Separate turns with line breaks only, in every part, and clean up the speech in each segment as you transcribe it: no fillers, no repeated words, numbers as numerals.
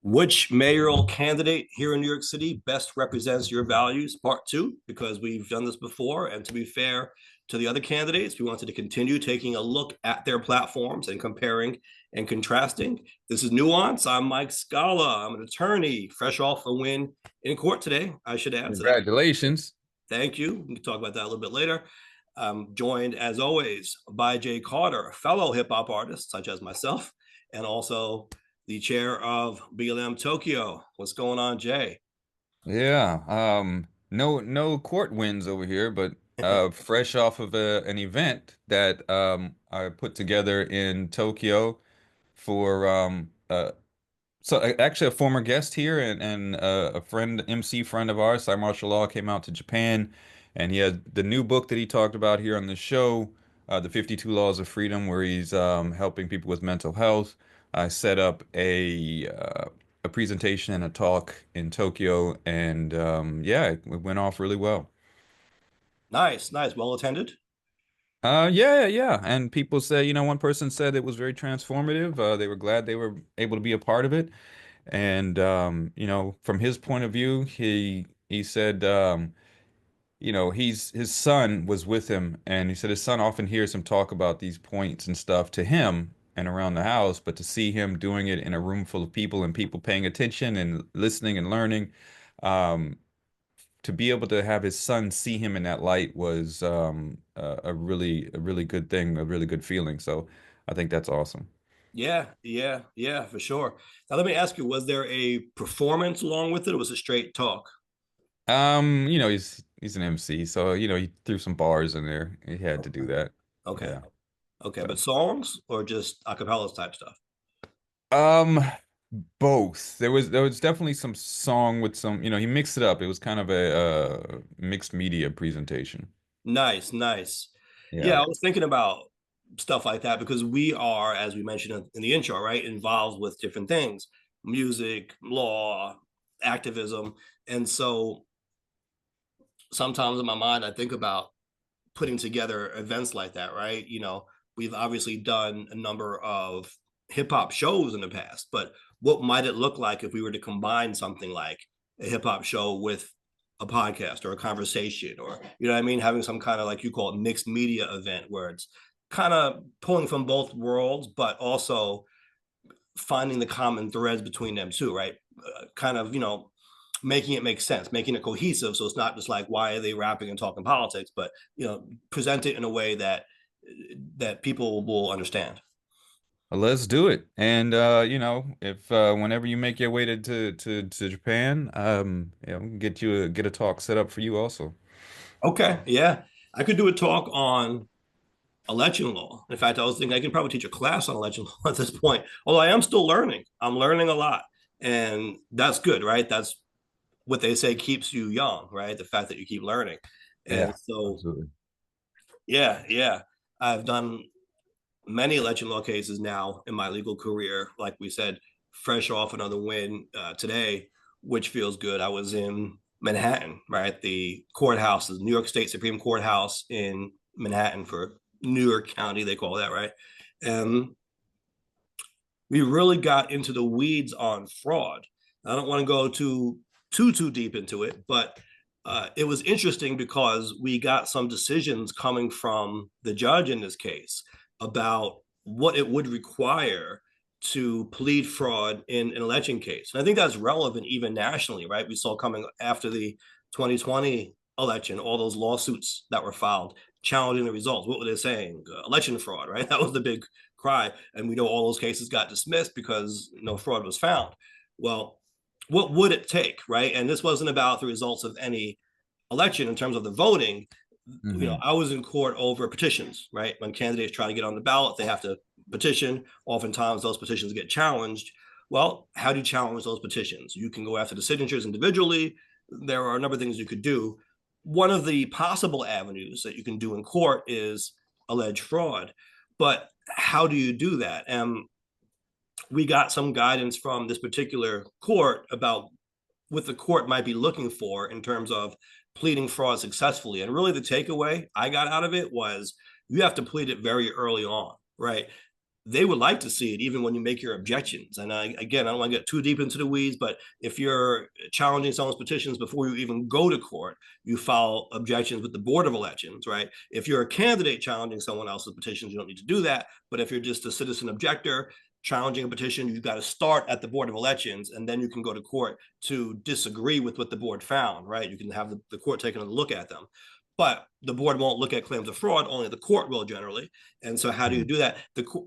Which mayoral candidate here in New York City best represents your values? Part two, because we've done this before. And to be fair to the other candidates, we wanted to continue taking a look at their platforms and comparing and contrasting. This is Nuance. I'm Mike Scala. I'm an attorney, fresh off a win in court today, I should add. So
Congratulations.
thank you. We can talk about that a little bit later. I'm joined, as always, by Jay Carter, a fellow hip hop artist, such as myself, and also the chair of BLM Tokyo. What's going on, Jay?
Yeah. No court wins over here, but fresh off of an event that I put together in Tokyo for actually a former guest here and a friend, MC friend of ours, Cy Martial Law, came out to Japan, and he had the new book that he talked about here on the show, The 52 Laws of Freedom, where he's helping people with mental health. I set up a presentation and a talk in Tokyo, and yeah, it went off really well.
Nice, nice, well attended.
Yeah. And people say, one person said it was very transformative. They were glad they were able to be a part of it. And from his point of view, he said, his son was with him, and he said his son often hears him talk about these points and stuff to him and around the house, but to see him doing it in a room full of people and people paying attention and listening and learning, um, to be able to have his son see him in that light was a really good thing, a really good feeling. So I think that's awesome.
Yeah, for sure. Now, let me ask you, was there a performance along with it, or was it straight talk?
He's an MC, so he threw some bars in there. He had to do that.
Okay,
Yeah.
okay, but
So,
songs or just acapellas type stuff?
um, both. There was definitely some song with some, he mixed it up. It was kind of a mixed media presentation.
Nice, nice. Yeah,
Yeah.
I was thinking about stuff like that because we are, as we mentioned in the intro, right, involved with different things, music, law, activism. And so sometimes in my mind, I think about putting together events like that, right? We've obviously done a number of hip hop shows in the past, but what might it look like if we were to combine something like a hip hop show with a podcast or a conversation, or what I mean, having some kind of, like you call it, mixed media event where it's kind of pulling from both worlds, but also finding the common threads between them too, right? Kind of, making it make sense, making it cohesive. So it's not just like, why are they rapping and talking politics, but present it in a way that people will understand.
Well, let's do it. And if whenever you make your way to Japan, get a talk set up for you also.
Okay, yeah, I could do a talk on election law. In fact, I was thinking I could probably teach a class on election law at this point. Although I am still learning, I'm learning a lot, and that's good, right? That's what they say keeps you young, right? The fact that you keep learning. And
Yeah,
so,
absolutely.
yeah, I've done many election law cases now in my legal career. Like we said, fresh off another win today, which feels good. I was in Manhattan, right? The courthouse, the New York State Supreme Courthouse in Manhattan for New York County, they call that, right? And we really got into the weeds on fraud. I don't want to go too deep into it, but it was interesting because we got some decisions coming from the judge in this case about what it would require to plead fraud in an election case. And I think that's relevant even nationally, right? We saw coming after the 2020 election, all those lawsuits that were filed challenging the results. What were they saying? Election fraud, right? That was the big cry. And we know all those cases got dismissed because no fraud was found. Well, what would it take, right? And this wasn't about the results of any election in terms of the voting.
Hmm.
I was in court over petitions, right? When candidates try to get on the ballot, they have to petition. Oftentimes, those petitions get challenged. Well, how do you challenge those petitions? You can go after the signatures individually. There are a number of things you could do. One of the possible avenues that you can do in court is allege fraud. But how do you do that? And we got some guidance from this particular court about what the court might be looking for in terms of pleading fraud successfully. And really, the takeaway I got out of it was you have to plead it very early on, right? they would like to see it even when you make your objections. And again, I don't want to get too deep into the weeds, but if you're challenging someone's petitions before you even go to court, you file objections with the Board of Elections, right? If you're a candidate challenging someone else's petitions, you don't need to do that. But if you're just a citizen objector challenging a petition, you've got to start at the Board of Elections, and then you can go to court to disagree with what the board found, right? You can have the court taking a look at them. But the board won't look at claims of fraud, only the court will generally. And so how do you do that?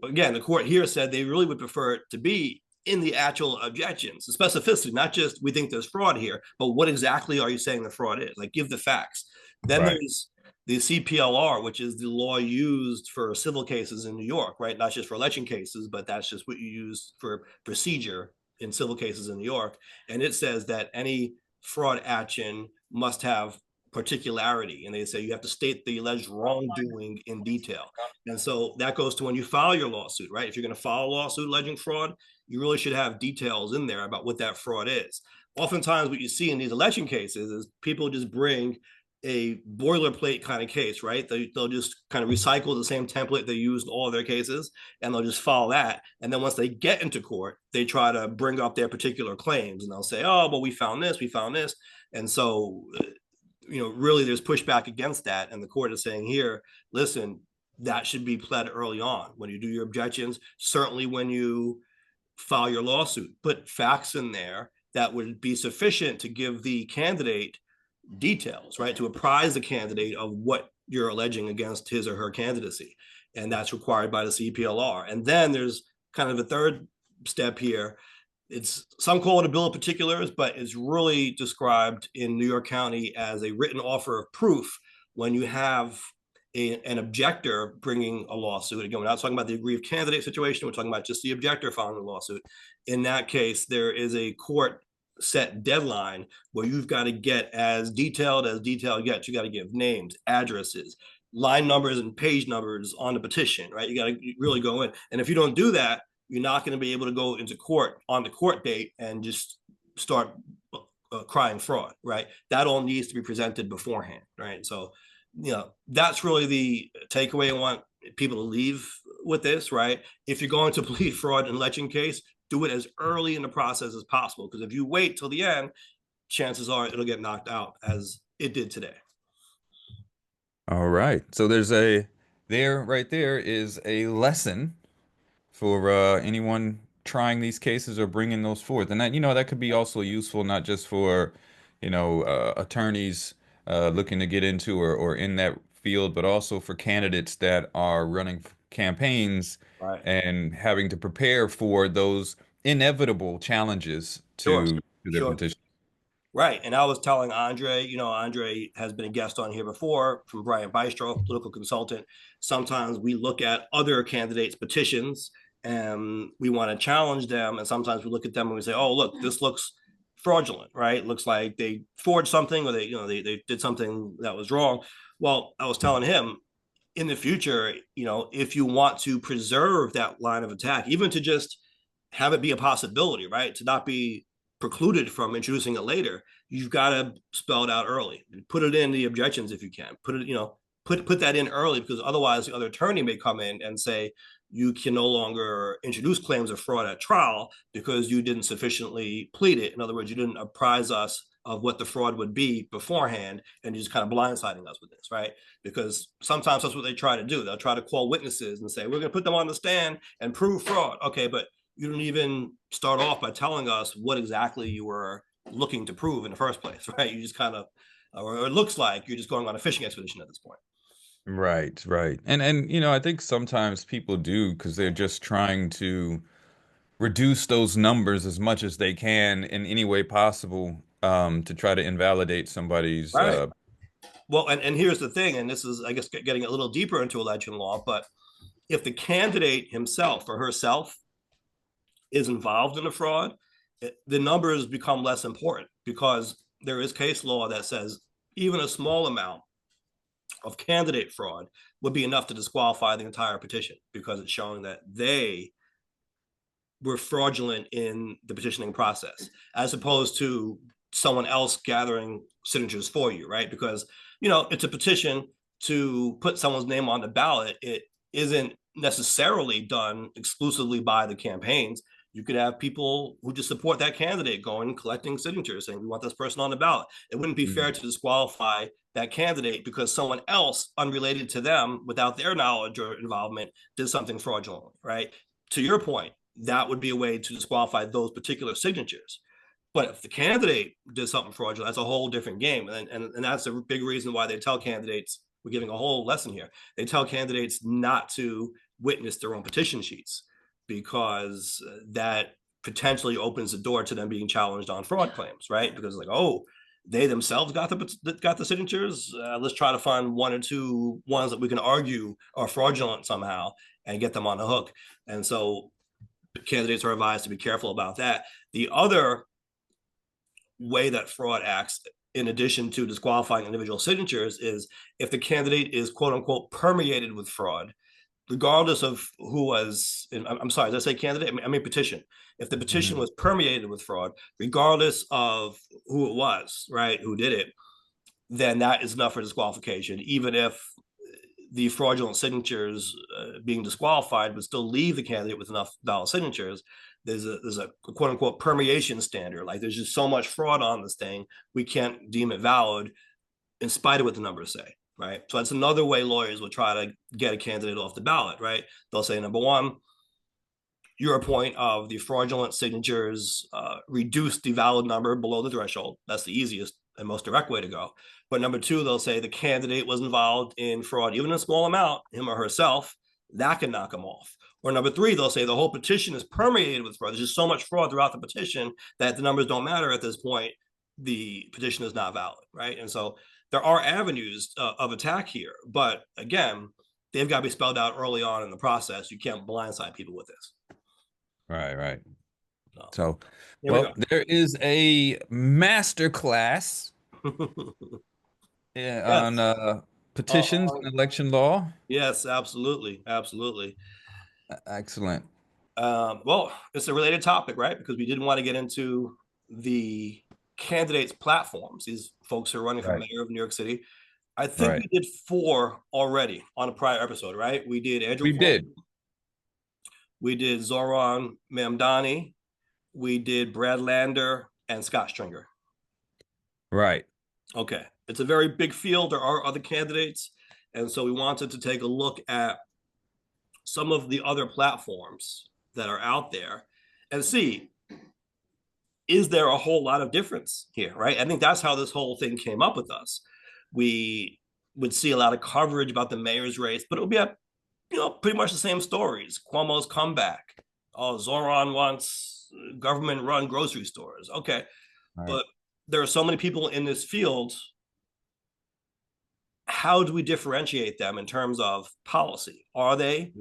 Again, the court here said they really would prefer it to be in the actual objections, the specificity, not just we think there's fraud here, but what exactly are you saying the fraud is? Like, give the facts. Then there's the CPLR, which is the law used for civil cases in New York, right? Not just for election cases, but that's just what you use for procedure in civil cases in New York. And it says that any fraud action must have particularity, and they say you have to state the alleged wrongdoing in detail. And so that goes to when you file your lawsuit, right? If you're going to file a lawsuit alleging fraud, you really should have details in there about what that fraud is. Oftentimes what you see in these election cases is people just bring a boilerplate kind of case, right? They'll just kind of recycle the same template they used in all of their cases, and they'll just follow that. And then once they get into court, they try to bring up their particular claims, and they'll say, oh, well, we found this. And so really there's pushback against that. And the court is saying here, listen, that should be pled early on when you do your objections. Certainly when you file your lawsuit, put facts in there that would be sufficient to give the candidate details, right? To apprise the candidate of what you're alleging against his or her candidacy. And that's required by the CPLR. And then there's kind of a third step here. It's, some call it a bill of particulars, but it's really described in New York County as a written offer of proof when you have an objector bringing a lawsuit. Again, we're not talking about the aggrieved candidate situation. We're talking about just the objector filing a lawsuit. In that case, there is a court set deadline where you've got to get as detailed gets. You got to give names, addresses, line numbers, and page numbers on the petition, right? You got to really go in. And if you don't do that, you're not going to be able to go into court on the court date and just start crying fraud, right? That all needs to be presented beforehand, right? So, that's really the takeaway I want people to leave with this, right? If you're going to plead fraud in an election case, do it as early in the process as possible, because if you wait till the end, chances are it'll get knocked out as it did today.
All right. So right there is a lesson for anyone trying these cases or bringing those forth. And that could be also useful, not just for, attorneys looking to get into or in that field, but also for candidates that are running campaigns and having to prepare for those inevitable challenges to their petition.
Right. And I was telling Andre, Andre has been a guest on here before from Brian Bystro, political consultant. Sometimes we look at other candidates' petitions and we want to challenge them. And sometimes we look at them and we say, oh, look, this looks fraudulent, right? It looks like they forged something, or they did something that was wrong. Well, I was telling him, in the future, if you want to preserve that line of attack, even to just have it be a possibility, right? To not be precluded from introducing it later, you've got to spell it out early. Put it in the objections if you can. Put it, put that in early, because otherwise the other attorney may come in and say you can no longer introduce claims of fraud at trial because you didn't sufficiently plead it. In other words, you didn't apprise us of what the fraud would be beforehand, and you're just kind of blindsiding us with this, right? Because sometimes that's what they try to do. They'll try to call witnesses and say, we're going to put them on the stand and prove fraud. Okay, but you didn't even start off by telling us what exactly you were looking to prove in the first place, right? You just kind of, or it looks like you're just going on a fishing expedition at this point.
Right, right. And I think sometimes people do, because they're just trying to reduce those numbers as much as they can in any way possible, to try to invalidate somebody's
right. Well, and here's the thing, and this is, I guess, getting a little deeper into election law, but if the candidate himself or herself is involved in the fraud, the numbers become less important, because there is case law that says even a small amount of candidate fraud would be enough to disqualify the entire petition, because it's showing that they were fraudulent in the petitioning process, as opposed to someone else gathering signatures for you, right? Because, it's a petition to put someone's name on the ballot. It isn't necessarily done exclusively by the campaigns. You could have people who just support that candidate going and collecting signatures saying, we want this person on the ballot. It wouldn't be fair to disqualify that candidate because someone else unrelated to them without their knowledge or involvement did something fraudulent, right? To your point, that would be a way to disqualify those particular signatures. But if the candidate did something fraudulent, that's a whole different game. And that's a big reason why they tell candidates, we're giving a whole lesson here. They tell candidates not to witness their own petition sheets because that potentially opens the door to them being challenged on fraud claims, right? Because like, oh, they themselves got the signatures. Let's try to find one or two ones that we can argue are fraudulent somehow and get them on the hook. And so candidates are advised to be careful about that. The other way that fraud acts, in addition to disqualifying individual signatures, is if the candidate is quote unquote permeated with fraud, regardless of who was, I'm sorry, did I say candidate? I mean petition. If the petition was permeated with fraud, regardless of who it was, right, who did it, then that is enough for disqualification, even if the fraudulent signatures being disqualified would still leave the candidate with enough valid signatures. There's a quote unquote permeation standard. Like there's just so much fraud on this thing, we can't deem it valid in spite of what the numbers say, right? So that's another way lawyers will try to get a candidate off the ballot, right? They'll say, number one, your point of the fraudulent signatures reduce the valid number below the threshold. That's the easiest and most direct way to go. But number two, they'll say the candidate was involved in fraud, even a small amount, him or herself, that can knock them off. Or number three, they'll say the whole petition is permeated with fraud. There's just so much fraud throughout the petition that the numbers don't matter at this point. The petition is not valid, right? And so there are avenues of attack here. But again, they've got to be spelled out early on in the process. You can't blindside people with this.
Right.
So,
So well, there is a master class
yes.
on petitions and election law.
Yes, absolutely.
Excellent.
Well, it's a related topic, right? Because we didn't want to get into the candidates' platforms. These folks who are running for mayor of New York City. I think we did 4 already on a prior episode, right? We did Andrew.
We did.
We did Zoran Mamdani. We did Brad Lander and Scott Stringer.
Right.
Okay. It's a very big field. There are other candidates. And so we wanted to take a look at some of the other platforms that are out there and see, is there a whole lot of difference here, right? I think that's how this whole thing came up with us. We would see a lot of coverage about the mayor's race, but it would be pretty much the same stories. Cuomo's comeback. Oh, Zoran wants government-run grocery stores. Okay. Right. But there are so many people in this field. How do we differentiate them in terms of policy? Are they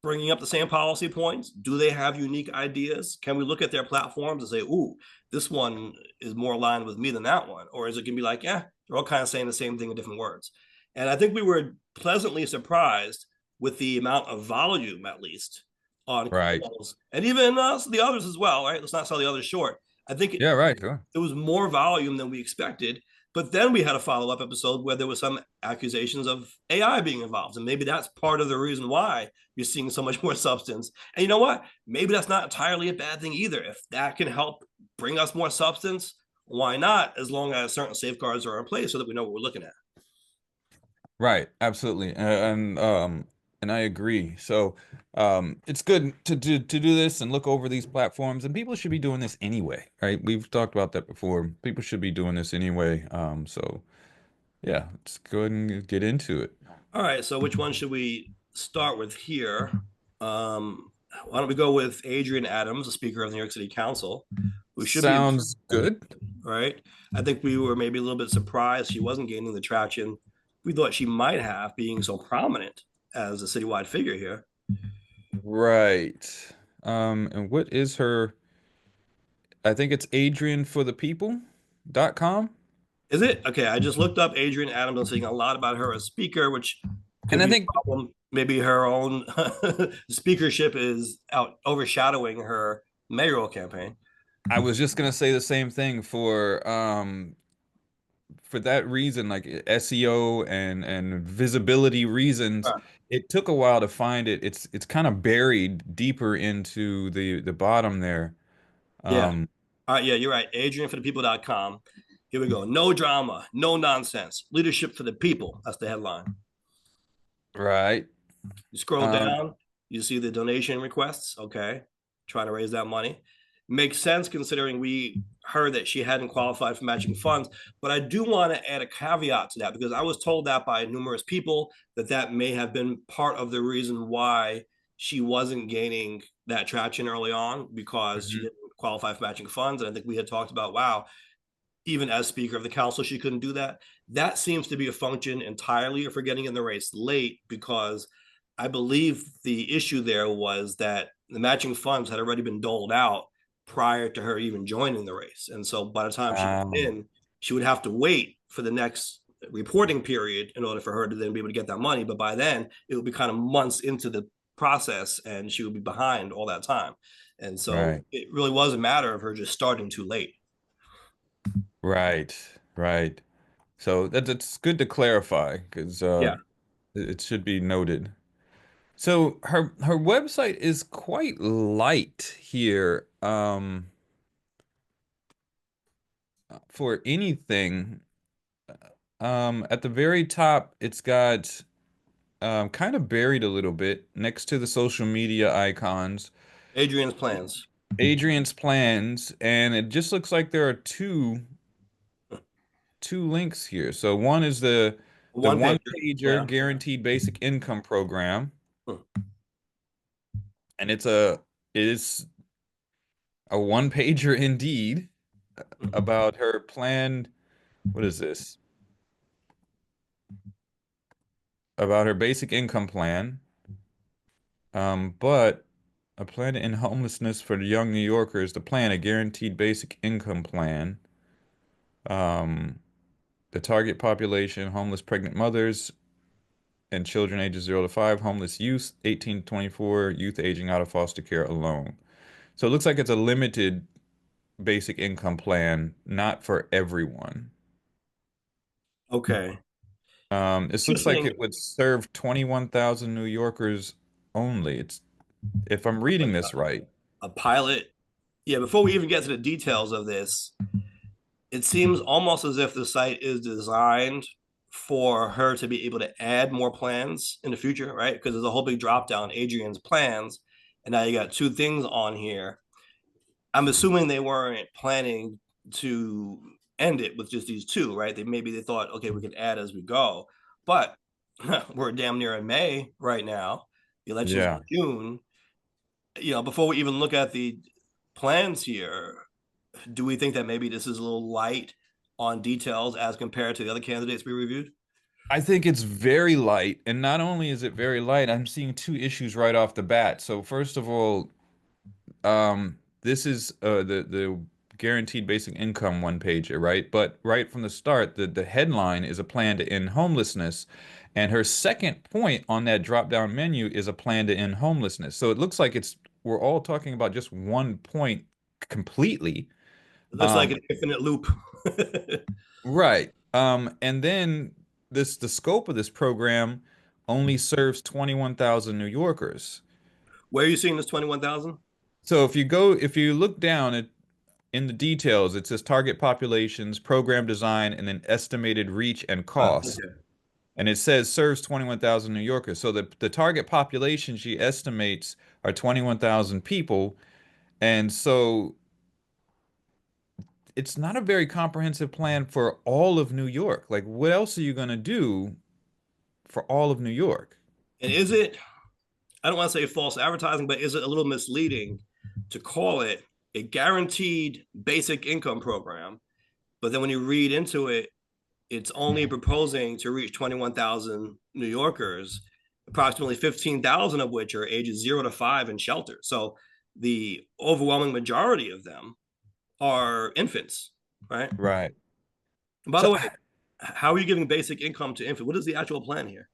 bringing up the same policy points? Do they have unique ideas? Can we look at their platforms and say, ooh, this one is more aligned with me than that one? Or is it going to be like, yeah, they're all kind of saying the same thing in different words? And I think we were pleasantly surprised with the amount of volume, at least, on calls, and even the others as well, right? Let's not sell the others short. I think it was more volume than we expected. But then we had a follow-up episode where there was some accusations of AI being involved. And maybe that's part of the reason why you're seeing so much more substance. And you know what? Maybe that's not entirely a bad thing either. If that can help bring us more substance, why not? As long as certain safeguards are in place so that we know what we're looking at.
Right. Absolutely. And I agree. So it's good to do this and look over these platforms, and people should be doing this anyway, right? We've talked about that before. People should be doing this anyway. So yeah, let's go ahead and get into it.
All right. So which one should we start with here? Why don't we go with Adrien Adams, the Speaker of the New York City Council, who should
Sounds good.
Right. I think we were maybe a little bit surprised she wasn't gaining the traction we thought she might have, being so prominent as a citywide figure here.
Right. And what is her? I think it's AdrienForThePeople.com.
Is it? Okay, I just looked up Adrien Adams. I'm seeing a lot about her as speaker, which
and I think
maybe her own speakership is out overshadowing her mayoral campaign.
I was just gonna say the same thing for that reason, like SEO and visibility reasons. it took a while to find it. It's kind of buried deeper into the bottom there.
Yeah.
Um,
All right. Yeah, you're right. AdrienForThePeople.com. Here we go. No drama, no nonsense. Leadership for the people. That's the headline.
right.
You scroll
Um,
down, you see the donation requests. Okay. Trying to raise that money. Makes sense considering we heard that she hadn't qualified for matching funds. But I do want to add a caveat to that because I was told that by numerous people that that may have been part of the reason why she wasn't gaining that traction early on because she
mhm.
didn't qualify for matching funds. And I think we had talked about, wow, even as Speaker of the Council, she couldn't do that. That seems to be a function entirely of her getting in the race late because I believe the issue there was that the matching funds had already been doled out prior to her even joining the race. And so by the time she got
Um,
in, she would have to wait for the next reporting period in order for her to then be able to get that money. But by then, it would be kind of months into the process and she would be behind all that time. And so
right,
it really was a matter of her just starting too late.
right, right. So that's good to clarify because
Yeah.
it should be noted. So her website is quite light here for anything. At the very top, it's got kind of buried a little bit next to the social media icons,
Adrienne's plans.
Adrian's plans, and it just looks like there are two links here. So one is the
One
one
pager.
pager
Yeah.
guaranteed basic income program,
Hmm.
and it is a one pager indeed about her planned, what is this? About her basic income plan. But a plan to end homelessness for the young New Yorkers, the plan, a guaranteed basic income plan. Um, the target population, homeless pregnant mothers and children ages 0 to 5, homeless youth, 18 to 24, youth aging out of foster care alone. So it looks like it's a limited basic income plan, not for everyone.
Okay.
This looks like
Interesting.
it would serve 21,000 New Yorkers only. It's if I'm reading
Like
this right.
a pilot. Yeah. Before we even get to the details of this, it seems almost as if the site is designed for her to be able to add more plans in the future, right? Because there's a whole big drop down, Adrienne's plans. And now you got two things on here. I'm assuming they weren't planning to end it with just these two, right? They thought, okay, we can add as we go, but we're damn near in May right now. The elections
Yeah.
in June. Before we even look at the plans here, do we think that maybe this is a little light on details as compared to the other candidates we reviewed?
I think it's very light, and not only is it very light, I'm seeing two issues right off the bat. So first of all, this is the guaranteed basic income one pager, right? But right from the start, the headline is a plan to end homelessness, and her second point on that drop down menu is a plan to end homelessness. So it looks like it's we're all talking about just one point completely.
It looks like
Um,
an infinite loop.
right. And then the scope of this program only serves 21,000 New Yorkers.
Where are you seeing this 21,000?
So if you look down at in the details, it says target populations, program design, and then estimated reach and cost.
Okay.
And it says serves 21,000 New Yorkers. So the target population she estimates are 21,000 people. And so it's not a very comprehensive plan for all of New York. Like, what else are you going to do for all of New York?
And is it, I don't want to say false advertising, but is it a little misleading to call it a guaranteed basic income program? But then when you read into it, it's only proposing to reach 21,000 New Yorkers, approximately 15,000 of which are ages 0 to 5 in shelter. So the overwhelming majority of them are infants, right?
Right.
And by the
So,
way, how are you giving basic income to infants? What is the actual plan here?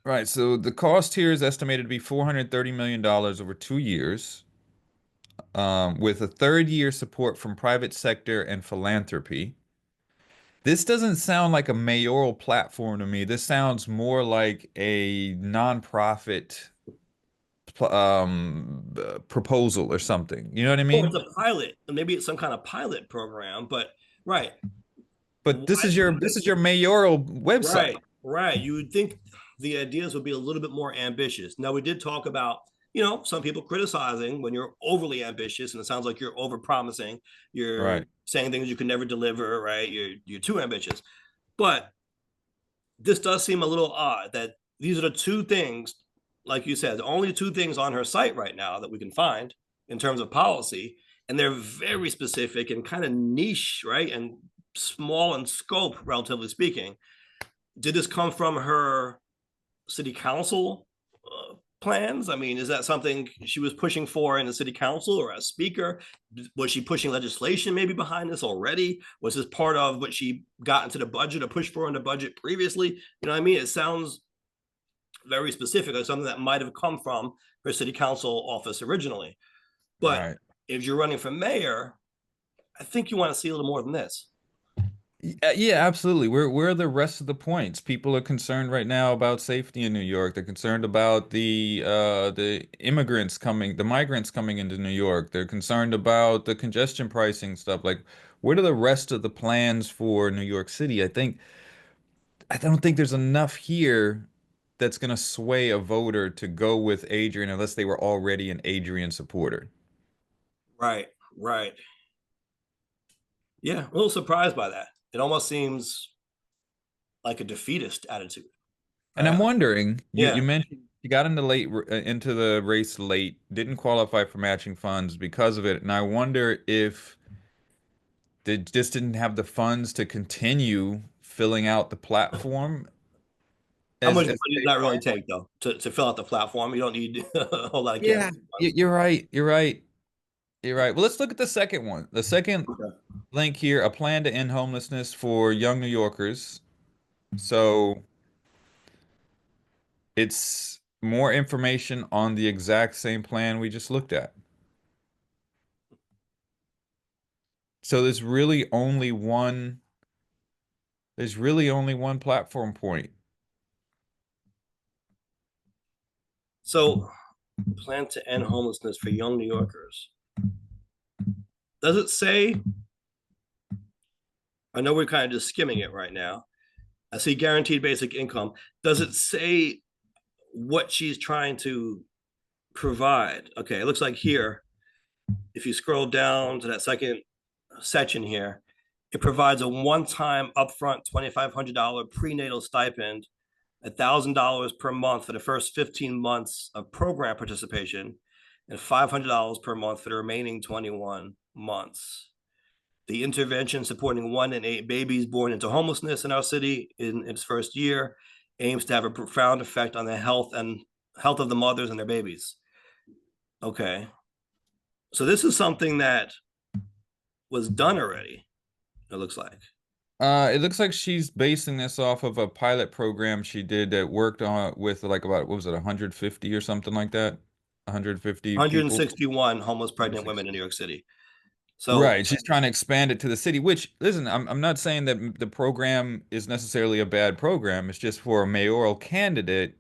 right. So the cost here is estimated to be $430 million over 2 years, with a third year support from private sector and philanthropy. This doesn't sound like a mayoral platform to me. This sounds more like a nonprofit proposal or something. You know what I
Oh,
mean?
it's a pilot. Maybe it's some kind of pilot program, but right.
But
Why
this is your mayoral website.
right, right. You would think the ideas would be a little bit more ambitious. Now, we did talk about, some people criticizing when you're overly ambitious, and it sounds like you're over promising. You're
Right.
saying things you can never deliver, right? You're too ambitious. But this does seem a little odd that these are the two things, like you said, the only two things on her site right now that we can find in terms of policy, and they're very specific and kind of niche, right? And small in scope, relatively speaking. Did this come from her city council plans? I mean, is that something she was pushing for in the city council or as speaker? Was she pushing legislation maybe behind this already? Was this part of what she got into the budget or pushed for in the budget previously? You know what I mean? It sounds very specific, like something that might have come from her city council office originally. But
Right.
if you're running for mayor, I think you want to see a little more than this.
Yeah, absolutely. Where are the rest of the points? People are concerned right now about safety in New York. They're concerned about the immigrants coming, the migrants coming into New York. They're concerned about the congestion pricing stuff. Like, what are the rest of the plans for New York City? I don't think there's enough here that's gonna sway a voter to go with Adrian unless they were already an Adrian supporter.
Right, right. Yeah, a little surprised by that. It almost seems like a defeatist attitude.
And I'm
Right?
wondering, you
Yeah.
mentioned you got into the race late, didn't qualify for matching funds because of it, and I wonder if they just didn't have the funds to continue filling out the platform
How much
as
money does
they
that really
are.
take, though, to fill out the platform? You don't need a whole lot of
Yeah,
campaign funds.
you're right. You're right. You're right. Well, let's look at the second one. The second
Okay.
link here, a plan to end homelessness for young New Yorkers. So it's more information on the exact same plan we just looked at. So there's really only one platform point.
So, plan to end homelessness for young New Yorkers. Does it say? I know we're kind of just skimming it right now. I see guaranteed basic income. Does it say what she's trying to provide? Okay, it looks like here, if you scroll down to that second section here, it provides a one-time upfront $2,500 prenatal stipend, $1,000 per month for the first 15 months of program participation, and $500 per month for the remaining 21 months. The intervention supporting 1 in 8 babies born into homelessness in our city in its first year aims to have a profound effect on the health of the mothers and their babies. Okay, so this is something that was done already. It looks like
It looks like she's basing this off of a pilot program she did that worked on with like about what was it, 150 or something like that? 150 people.
161 homeless pregnant women
160.
in New York City. So
Right. She's trying to expand it to the city, which, listen, I'm not saying that the program is necessarily a bad program. It's just for a mayoral candidate,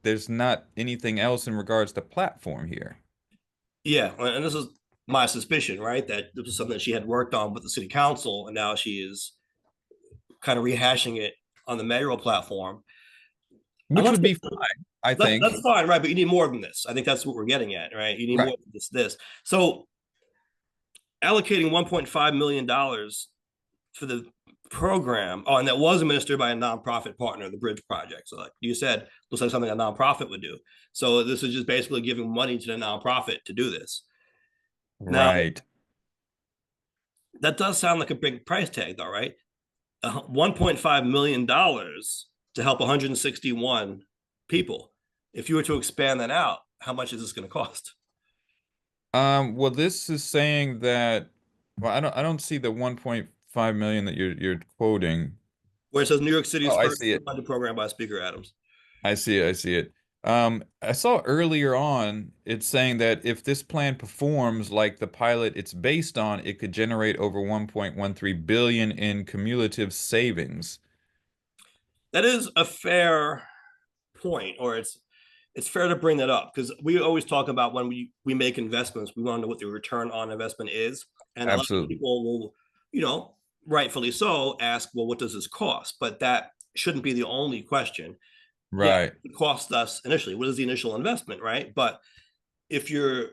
there's not anything else in regards to platform here.
yeah, and this is my suspicion, right? That this was something that she had worked on with the city council, and now she is kind of rehashing it on the mayoral platform. I'm
Which
not
would be fine, I
that's
think.
fine, right? But you need more than this. I think that's what we're getting at, right? You need
Right.
more than this. So allocating $1.5 million for the program. Oh, and that was administered by a nonprofit partner, the Bridge Project. So, like you said, looks like something a nonprofit would do. So this is just basically giving money to the nonprofit to do this. Now,
Right.
that does sound like a big price tag, though, right? $1.5 million to help 161 people. If you were to expand that out, how much is this going to cost?
Well, this is saying that, well, I don't see the 1.5 million that you're quoting.
Where it says New York City's
Oh, I
first
see it.
funded program by Speaker Adams.
I see it. I see it. I saw earlier on it's saying that if this plan performs like the pilot it's based on, it could generate over 1.13 billion in cumulative savings.
That is a fair point, or it's fair to bring that up because we always talk about when we make investments, we want to know what the return on investment is, and a lot of
Absolutely.
people will, you know, rightfully so, ask, well, what does this cost? But that shouldn't be the only question. Yeah,
Right.
it cost us initially. What is the initial investment, right? But if you're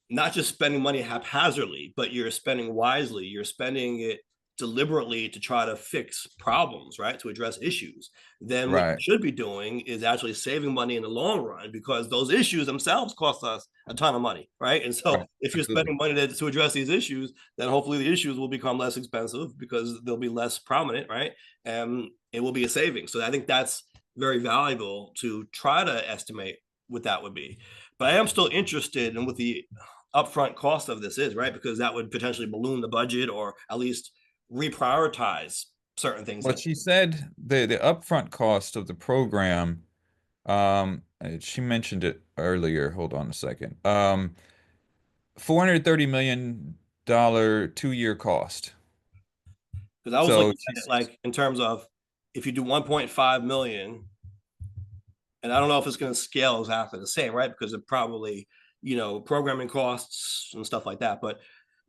not just spending money haphazardly, but you're spending wisely, you're spending it deliberately to try to fix problems, right? To address issues, then what you
Right.
should be doing is actually saving money in the long run because those issues themselves cost us a ton of money, right? And so
Right.
if you're
Absolutely.
spending money to address these issues, then hopefully the issues will become less expensive because they'll be less prominent, right? And it will be a saving. So I think that's very valuable to try to estimate what that would be. But I am still interested in what the upfront cost of this is, right? Because that would potentially balloon the budget or at least reprioritize certain things
What
that.
she said, the upfront cost of the program, she mentioned it earlier. Hold on a second. $430 million 2-year cost.
Because I was
So
looking at it like in terms of if you do 1.5 million, and I don't know if it's going to scale exactly the same, right? Because it probably, programming costs and stuff like that. But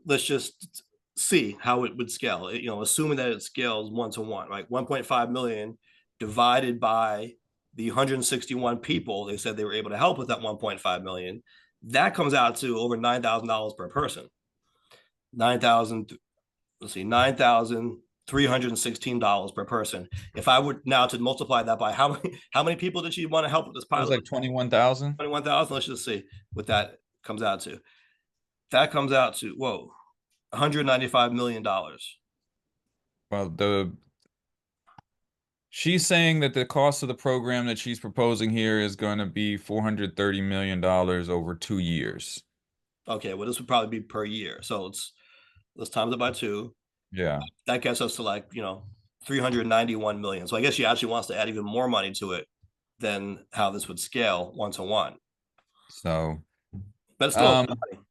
let's just see how it would scale. Assuming that it scales 1 to 1, right? 1.5 million divided by the 161 people they said they were able to help with that 1.5 million. That comes out to over $9,000 per person. 9,000. Let's see, $9,316 per person. If I were now to multiply that by how many people did she want to help with this
it was
pilot?
like 21,000.
21,000. Let's just see what that comes out to. That comes out to $195 million.
Well, she's saying that the cost of the program that she's proposing here is going to be $430 million over 2 years.
Okay, well, this would probably be per year. So let's times it by two.
Yeah.
That gets us to 391 million. So I guess she actually wants to add even more money to it than how this would scale 1 to 1.
So,
But it's still a lot
um,
of money.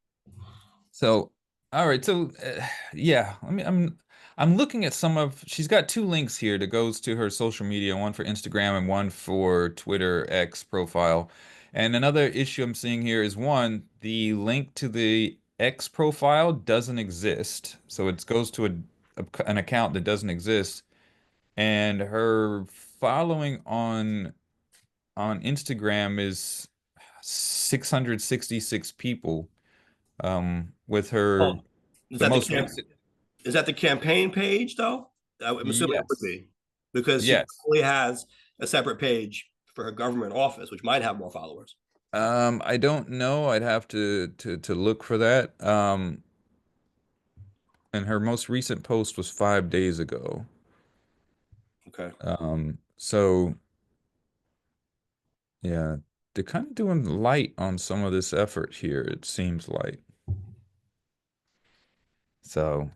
so all right. So, yeah. I mean, I'm looking at some of. She's got two links here that goes to her social media, one for Instagram and one for Twitter X profile. And another issue I'm seeing here is one, the link to the X profile doesn't exist. So it goes to an account that doesn't exist. And her following on Instagram is 666 people. With her
Oh, is
the
that the
most
camp?
recent.
Is that the campaign page though? I'm assuming it would
Yes.
be because she
Yes.
only has a separate page for her government office, which might have more followers.
I don't know. I'd have to look for that. And her most recent post was 5 days ago.
Okay.
So yeah, they're kind of doing light on some of this effort here, it seems like. So,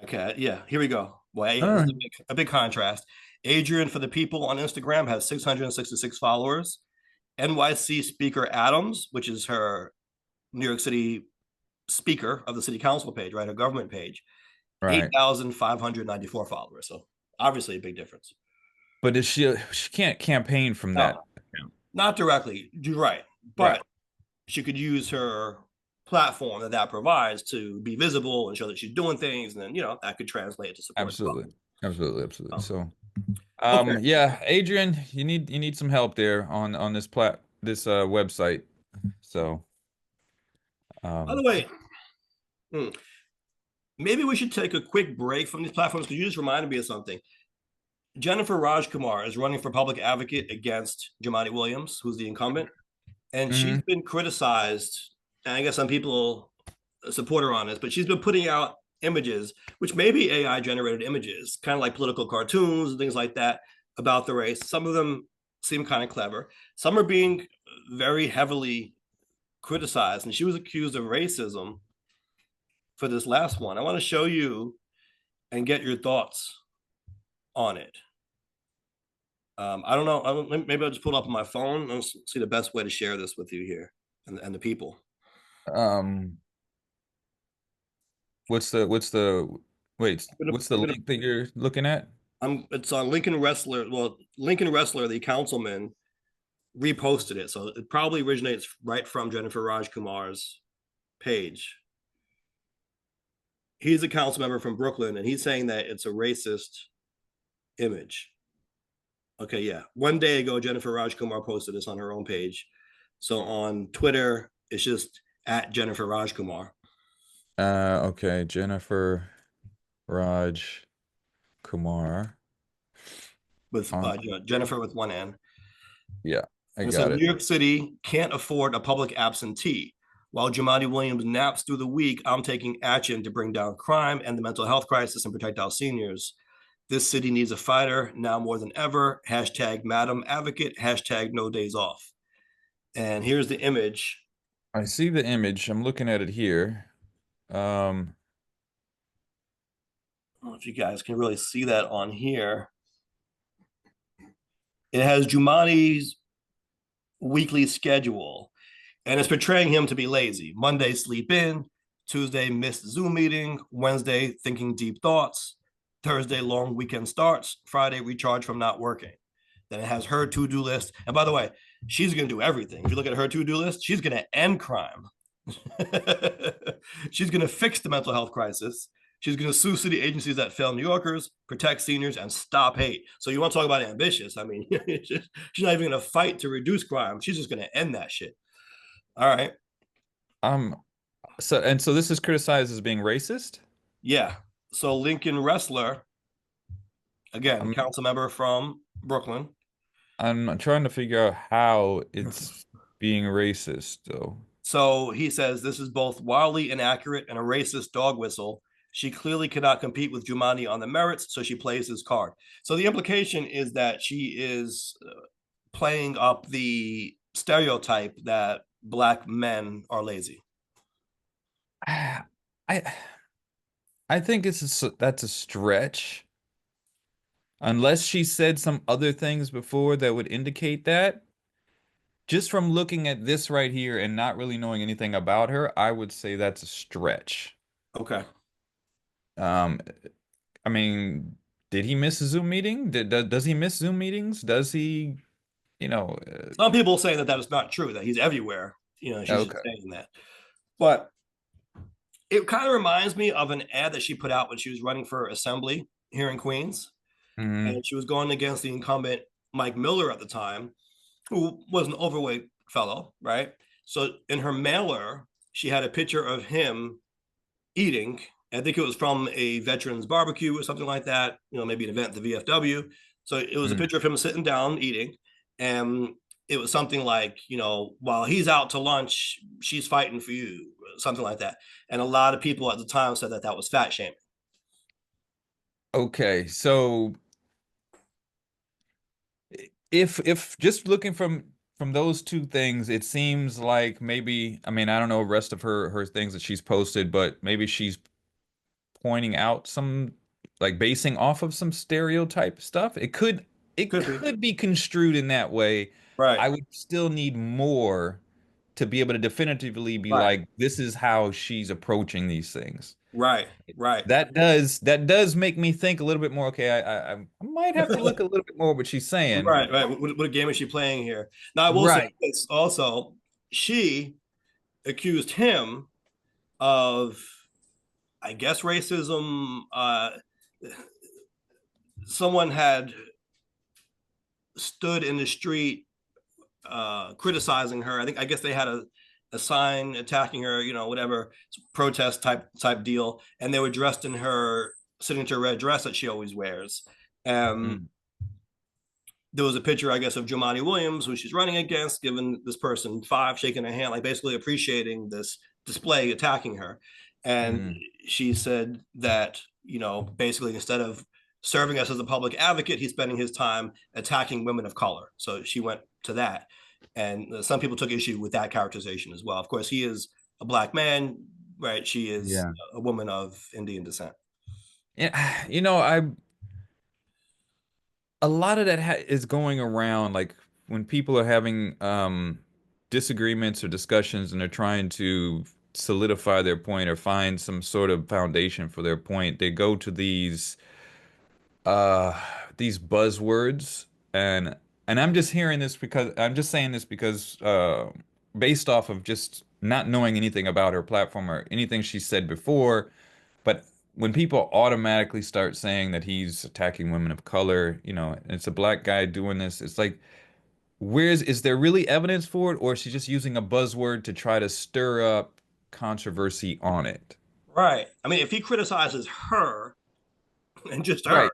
Okay. Yeah. Here we go. Well, yeah,
all
this is
right.
a big contrast. Adrian for the People on Instagram has 666 followers. NYC Speaker Adams, which is her New York City speaker of the city council page, right? Her government page,
Right.
8,594 followers. So obviously a big difference.
But is she can't campaign from that
No,
account.
not directly. You're right.
Right.
But she could use her platform that provides to be visible and show that she's doing things, and then that could translate to support as
Absolutely. Absolutely. Absolutely.
well.
So,
Okay.
yeah, Adrian, you need some help there on this website. So,
By the
um,
way, hmm, maybe we should take a quick break from these platforms because you just reminded me of something. Jennifer Rajkumar is running for public advocate against Jumaane Williams, who's the incumbent, and she's
mhm,
been criticized. And I guess some people support her on this, but she's been putting out images, which may be AI generated images, kind of like political cartoons and things like that about the race. Some of them seem kind of clever. Some are being very heavily criticized, and she was accused of racism for this last one. I want to show you and get your thoughts on it. I don't know. Maybe I'll just pull it up on my phone and see the best way to share this with you here and the people.
Um, what's the wait, what's the
I'm gonna
link that you're looking at?
it's on Lincoln Wrestler. Well, Lincoln Wrestler, the councilman, reposted it, so it probably originates right from Jennifer Rajkumar's page. He's a council member from Brooklyn, and he's saying that it's a racist image. Okay, yeah. One day ago, Jennifer Rajkumar posted this on her own page. So on Twitter, it's just at Jennifer Rajkumar
Okay, Jennifer Raj Kumar
with
on
Jennifer with one N.
yeah, I
And it says
got it.
New York City can't afford a public absentee. While Jumaane Williams naps through the week, I'm taking action to bring down crime and the mental health crisis and protect our seniors. This city needs a fighter now more than ever. Hashtag Madam Advocate. Hashtag No Days Off. And here's the image.
I see the image. I'm looking at it here. Um,
I don't know if you guys can really see that on here. It has Jumani's weekly schedule, and it's portraying him to be lazy. Monday, sleep in. Tuesday, missed Zoom meeting. Wednesday, thinking deep thoughts. Thursday, long weekend starts. Friday, recharge from not working. Then it has her to-do list. And by the way, she's going to do everything. If you look at her to-do list, she's going to end crime. She's going to fix the mental health crisis. She's going to sue city agencies that fail New Yorkers, protect seniors, and stop hate. So you want to talk about ambitious? I mean, she's not even going to fight to reduce crime. She's just going to end that shit. All right.
um, so this is criticized as being racist.
Yeah. So Lincoln Wrestler, again,
I'm
council member from Brooklyn.
I'm trying to figure out how it's being racist though.
So he says this is both wildly inaccurate and a racist dog whistle. She clearly cannot compete with Jumaane on the merits, so she plays his card. So the implication is that she is playing up the stereotype that black men are lazy.
I I think that's a stretch. Unless she said some other things before that would indicate that. Just from looking at this right here and not really knowing anything about her, I would say that's a stretch.
Okay.
Um, I mean, did he miss a Zoom meeting? Does he miss Zoom meetings? Does he, you know,
Some people say that that is not true, that he's everywhere. She's just
okay.
saying that. But it kind of reminds me of an ad that she put out when she was running for assembly here in Queens.
Hmm.
And she was going against the incumbent Mike Miller at the time, who was an overweight fellow, right? So in her mailer, she had a picture of him eating. I think it was from a veterans barbecue or something like that, maybe an event at the VFW. So it was a
Mm.
picture of him sitting down eating. And it was something like, while he's out to lunch, she's fighting for you, something like that. And a lot of people at the time said that that was fat shaming.
Okay, so if just looking from those two things, it seems like maybe, I mean, I don't know the rest of her things that she's posted, but maybe she's pointing out some like basing off of some stereotype stuff. It
Could be.
could be construed in that way.
Right.
I would still need more to be able to definitively be
Right.
like, this is how she's approaching these things.
Right. Right.
That does make me think a little bit more. Okay, I might have to look a little bit more what she's saying.
Right, right. What game is she playing here? Now, I will say
Right.
this also. She accused him of, I guess, racism. Someone had stood in the street criticizing her. I guess they had a sign attacking her, whatever protest type deal, and they were dressed in her signature red dress that she always wears.
Mm,
There was a picture, I guess, of Jumaane Williams, who she's running against, giving this person five, shaking her hand, like basically appreciating this display attacking her. And
mm.
she said that, basically instead of serving us as a public advocate, he's spending his time attacking women of color. So she went to that. And some people took issue with that characterization as well. Of course, he is a black man, right? She is
Yeah.
a woman of Indian descent.
Yeah, you know, I a lot of that is going around, like when people are having disagreements or discussions and they're trying to solidify their point or find some sort of foundation for their point, they go to uh these buzzwords, and I'm just hearing this because I'm just saying this because based off of just not knowing anything about her platform or anything she said before. But when people automatically start saying that he's attacking women of color, it's a black guy doing this, it's like, is there really evidence for it, or is she just using a buzzword to try to stir up controversy on it?
Right. I mean, if he criticizes her and just her,
Right.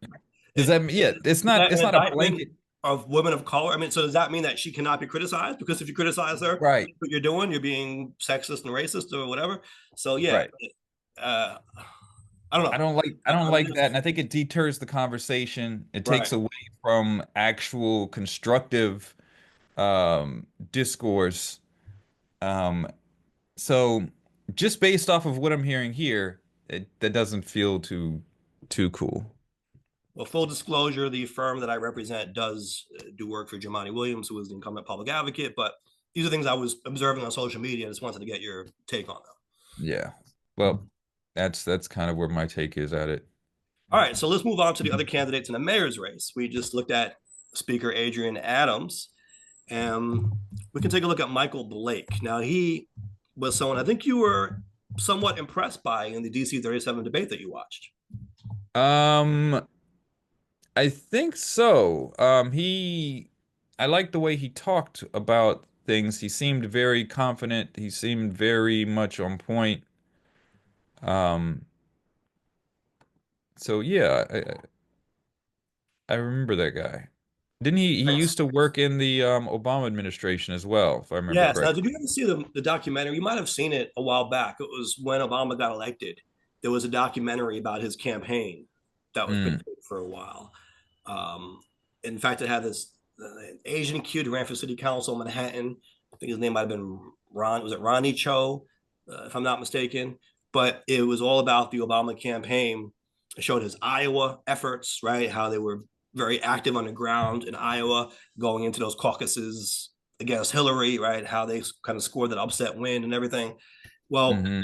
Does that mean, yeah,
is that
it's
an
not a
indictment
blanket.
of women of color? I mean, so does that mean that she cannot be criticized? Because if you criticize her,
Right.
what you're doing, you're being sexist and racist or whatever. So yeah,
Right.
uh, I don't know.
I don't
I'm
like that.
just
And I think it deters the conversation. It
right.
takes away from actual constructive discourse. Um, So just based off of what I'm hearing here, that doesn't feel too cool.
Well, full disclosure, the firm that I represent does do work for Jemani Williams, who is the incumbent public advocate. But these are things I was observing on social media. I just wanted to get your take on them.
Yeah. Well, that's kind of where my take is at it.
All right, so let's move on to the other candidates in the mayor's race. We just looked at Speaker Adrien Adams, and we can take a look at Michael Blake. Now, he was someone I think you were somewhat impressed by in the DC 37 debate that you watched.
Um, I think so. I like the way he talked about things. He seemed very confident. He seemed very much on point. Um, so yeah, I remember that guy. Didn't he used to work in the Obama administration as well, if I remember
Yes. Now,
correctly.
did you ever see the documentary? You might have seen it a while back. It was when Obama got elected. There was a documentary about his campaign that was
Mm,
pictured for a while. Um, in fact, it had this Asian kid who ran for city council in Manhattan. I think his name might have been Ron. Was it Ronnie Cho, if I'm not mistaken? But it was all about the Obama campaign. It showed his Iowa efforts, right? How they were very active on the ground in Iowa, going into those caucuses against Hillary, right? How they kind of scored that upset win and everything. Well,
hmm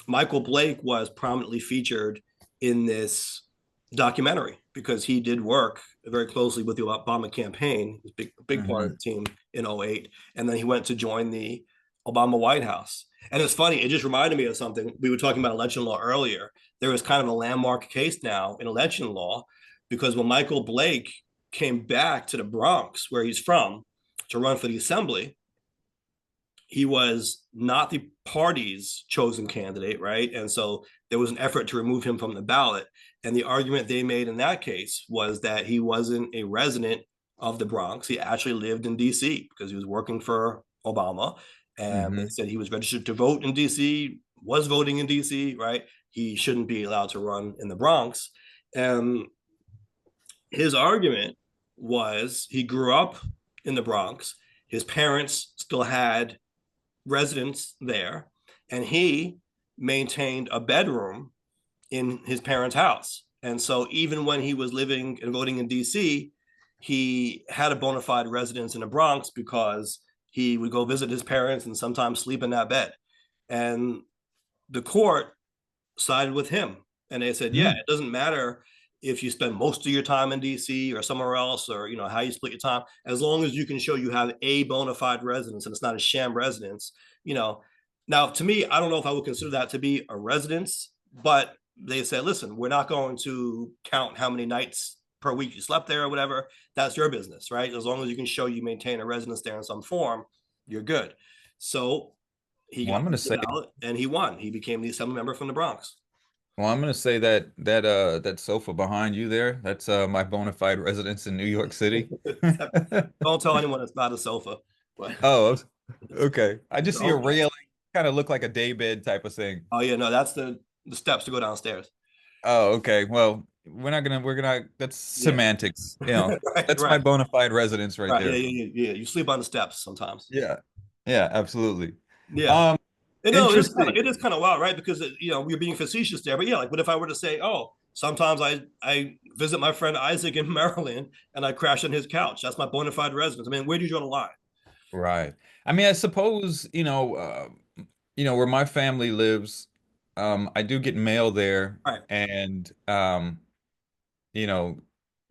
Michael Blake was prominently featured in this documentary because he did work very closely with the Obama campaign, a big part of
hmm
the team in '08. And then he went to join the Obama White House. And it's funny, it just reminded me of something. We were talking about election law earlier. There is kind of a landmark case now in election law because when Michael Blake came back to the Bronx, where he's from, to run for the assembly, he was not the party's chosen candidate, right? And so there was an effort to remove him from the ballot. And the argument they made in that case was that he wasn't a resident of the Bronx. He actually lived in DC because he was working for Obama. And they
hmm
said he was registered to vote in DC, was voting in DC, right? He shouldn't be allowed to run in the Bronx. And his argument was he grew up in the Bronx. His parents still had residence there, and he maintained a bedroom in his parents' house. And so even when he was living and voting in DC, he had a bona fide residence in the Bronx because he would go visit his parents and sometimes sleep in that bed. And the court sided with him. And they said, yeah, it doesn't matter if you spend most of your time in DC or somewhere else, or how you split your time, as long as you can show you have a bona fide residence and it's not a sham residence. you know Now, to me, I don't know if I would consider that to be a residence, but they said, listen, we're not going to count how many nights per week you slept there or whatever. That's your business, right? As long as you can show you maintain a residence there in some form, you're good. So he
Well,
got
I'm gonna
the
say,
ballot and he won. He became the assembly member from the Bronx.
that sofa behind you there, that's my bona fide residence in New York City.
Don't tell anyone it's not a sofa. But
Oh, okay. I just see a
okay.
railing, kind of look like a daybed type of thing.
Oh yeah, no, that's the steps to go downstairs.
Oh, okay. Well, we're gonna, that's
Yeah.
semantics.
Right,
That's my
right,
bona fide residence right
right. Yeah,
there.
yeah, yeah, yeah. You sleep on the steps sometimes.
Yeah. Yeah, absolutely.
Yeah.
Um,
And no,
Interesting.
it is kind of wild, right? Because we're being facetious there, but yeah, like, what if I were to say, oh, Sometimes I visit my friend Isaac in Maryland and I crash on his couch. That's my bona fide residence. I mean, where do you draw the line?
Right. I mean, I suppose, where my family lives, I do get mail there,
Right.
and you know,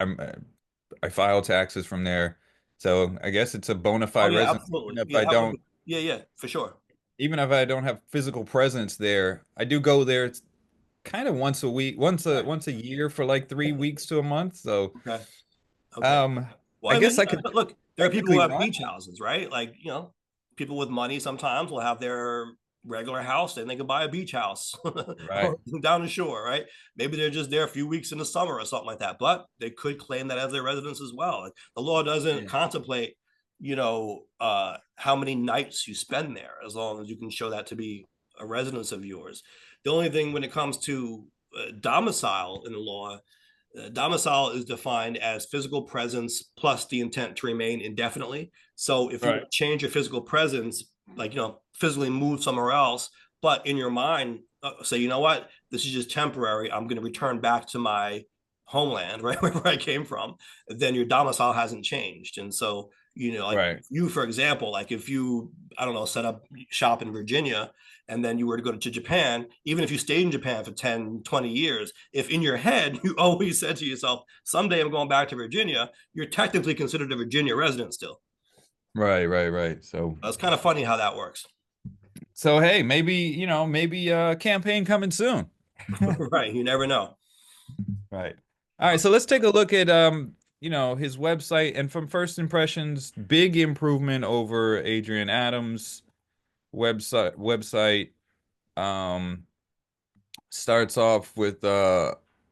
I'm I file taxes from there. So I guess it's a bona
Oh
fide
yeah,
residence,
absolutely. Yeah, yeah, yeah, for sure.
even if I don't have physical presence there, I do go there. It's kind of once a week,
Right.
once a year for like 3 weeks to a month. So,
Okay. Okay.
um,
Well,
I
I mean,
guess I could
look, there are people who
technically
have
run.
beach houses, right? Like, people with money sometimes will have their regular house and they can buy a beach house
Right.
down the shore, right? Maybe they're just there a few weeks in the summer or something like that, but they could claim that as their residence as well. Like, the law doesn't
Yeah.
contemplate, how many nights you spend there, as long as you can show that to be a residence of yours. The only thing when it comes to domicile in the law, domicile is defined as physical presence plus the intent to remain indefinitely. So if you
Right.
want to change your physical presence, like, physically move somewhere else, but in your mind, say, you know what, this is just temporary. I'm going to return back to my homeland, right, where I came from. Then your domicile hasn't changed. And so, like
Right.
you, for example, like if you, I don't know, set up shop in Virginia and then you were to go to Japan, even if you stayed in Japan for 10, 20 years, if in your head you always said to yourself, someday I'm going back to Virginia, you're technically considered a Virginia resident still.
Right. Right. Right.
It's kind of funny how that works.
Hey, maybe campaign coming soon.
Right. You never know.
Right. All right, so let's take a look at his website, and from first impressions, big improvement over Adrien Adams website. Um Starts off with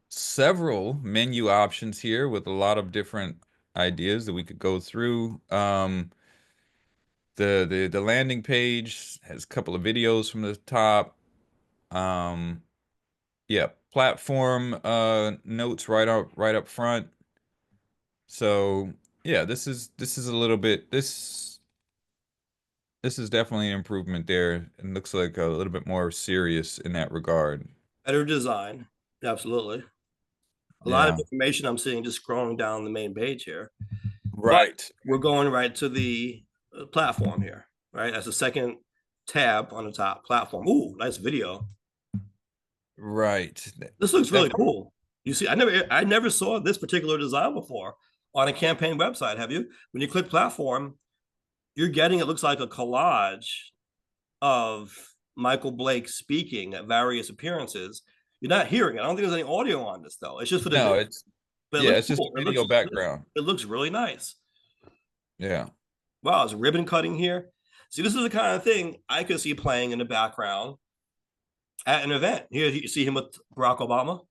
several menu options here with a lot of different ideas that we could go through. The landing page has a couple of videos from the top. Um yeah, platform notes right up front. So yeah, this is a little bit this is definitely an improvement there, and looks like a little bit more serious in that regard.
Better design. Absolutely. A lot of
Yeah.
information I'm seeing just scrolling down the main page here. But
Right.
we're going right to the platform here, right? That's the second tab on the top, platform. Ooh, nice video.
Right.
This looks
That
really cool. You see, I never saw this particular design before on a campaign website. Have you? When you click platform, you're getting, it looks like a collage of Michael Blake speaking at various appearances. You're not hearing it. I don't think there's any audio on this though. It's just for the
no,
video.
it's
But it
yeah,
looks
it's just
cool.
video background.
It looks really nice.
Yeah.
Wow, there's ribbon cutting here. See, this is the kind of thing I could see playing in the background at an event. Here you see him with Barack Obama.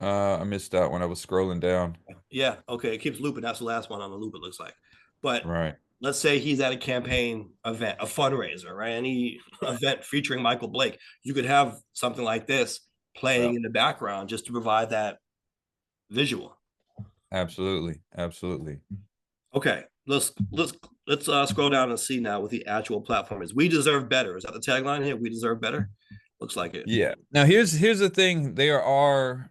I missed out when I was scrolling down.
Yeah, okay, it keeps looping. That's the last one on the loop, it looks like. But
Right.
let's say he's at a campaign event, a fundraiser, right? Any event featuring Michael Blake, you could have something like this
Yeah.
playing in the background just to provide that visual.
Absolutely. Absolutely.
Okay, let's scroll down and see now what the actual platform is. We deserve better. Is that the tagline here? We deserve better. Looks like it.
Yeah. Now here's the thing. There are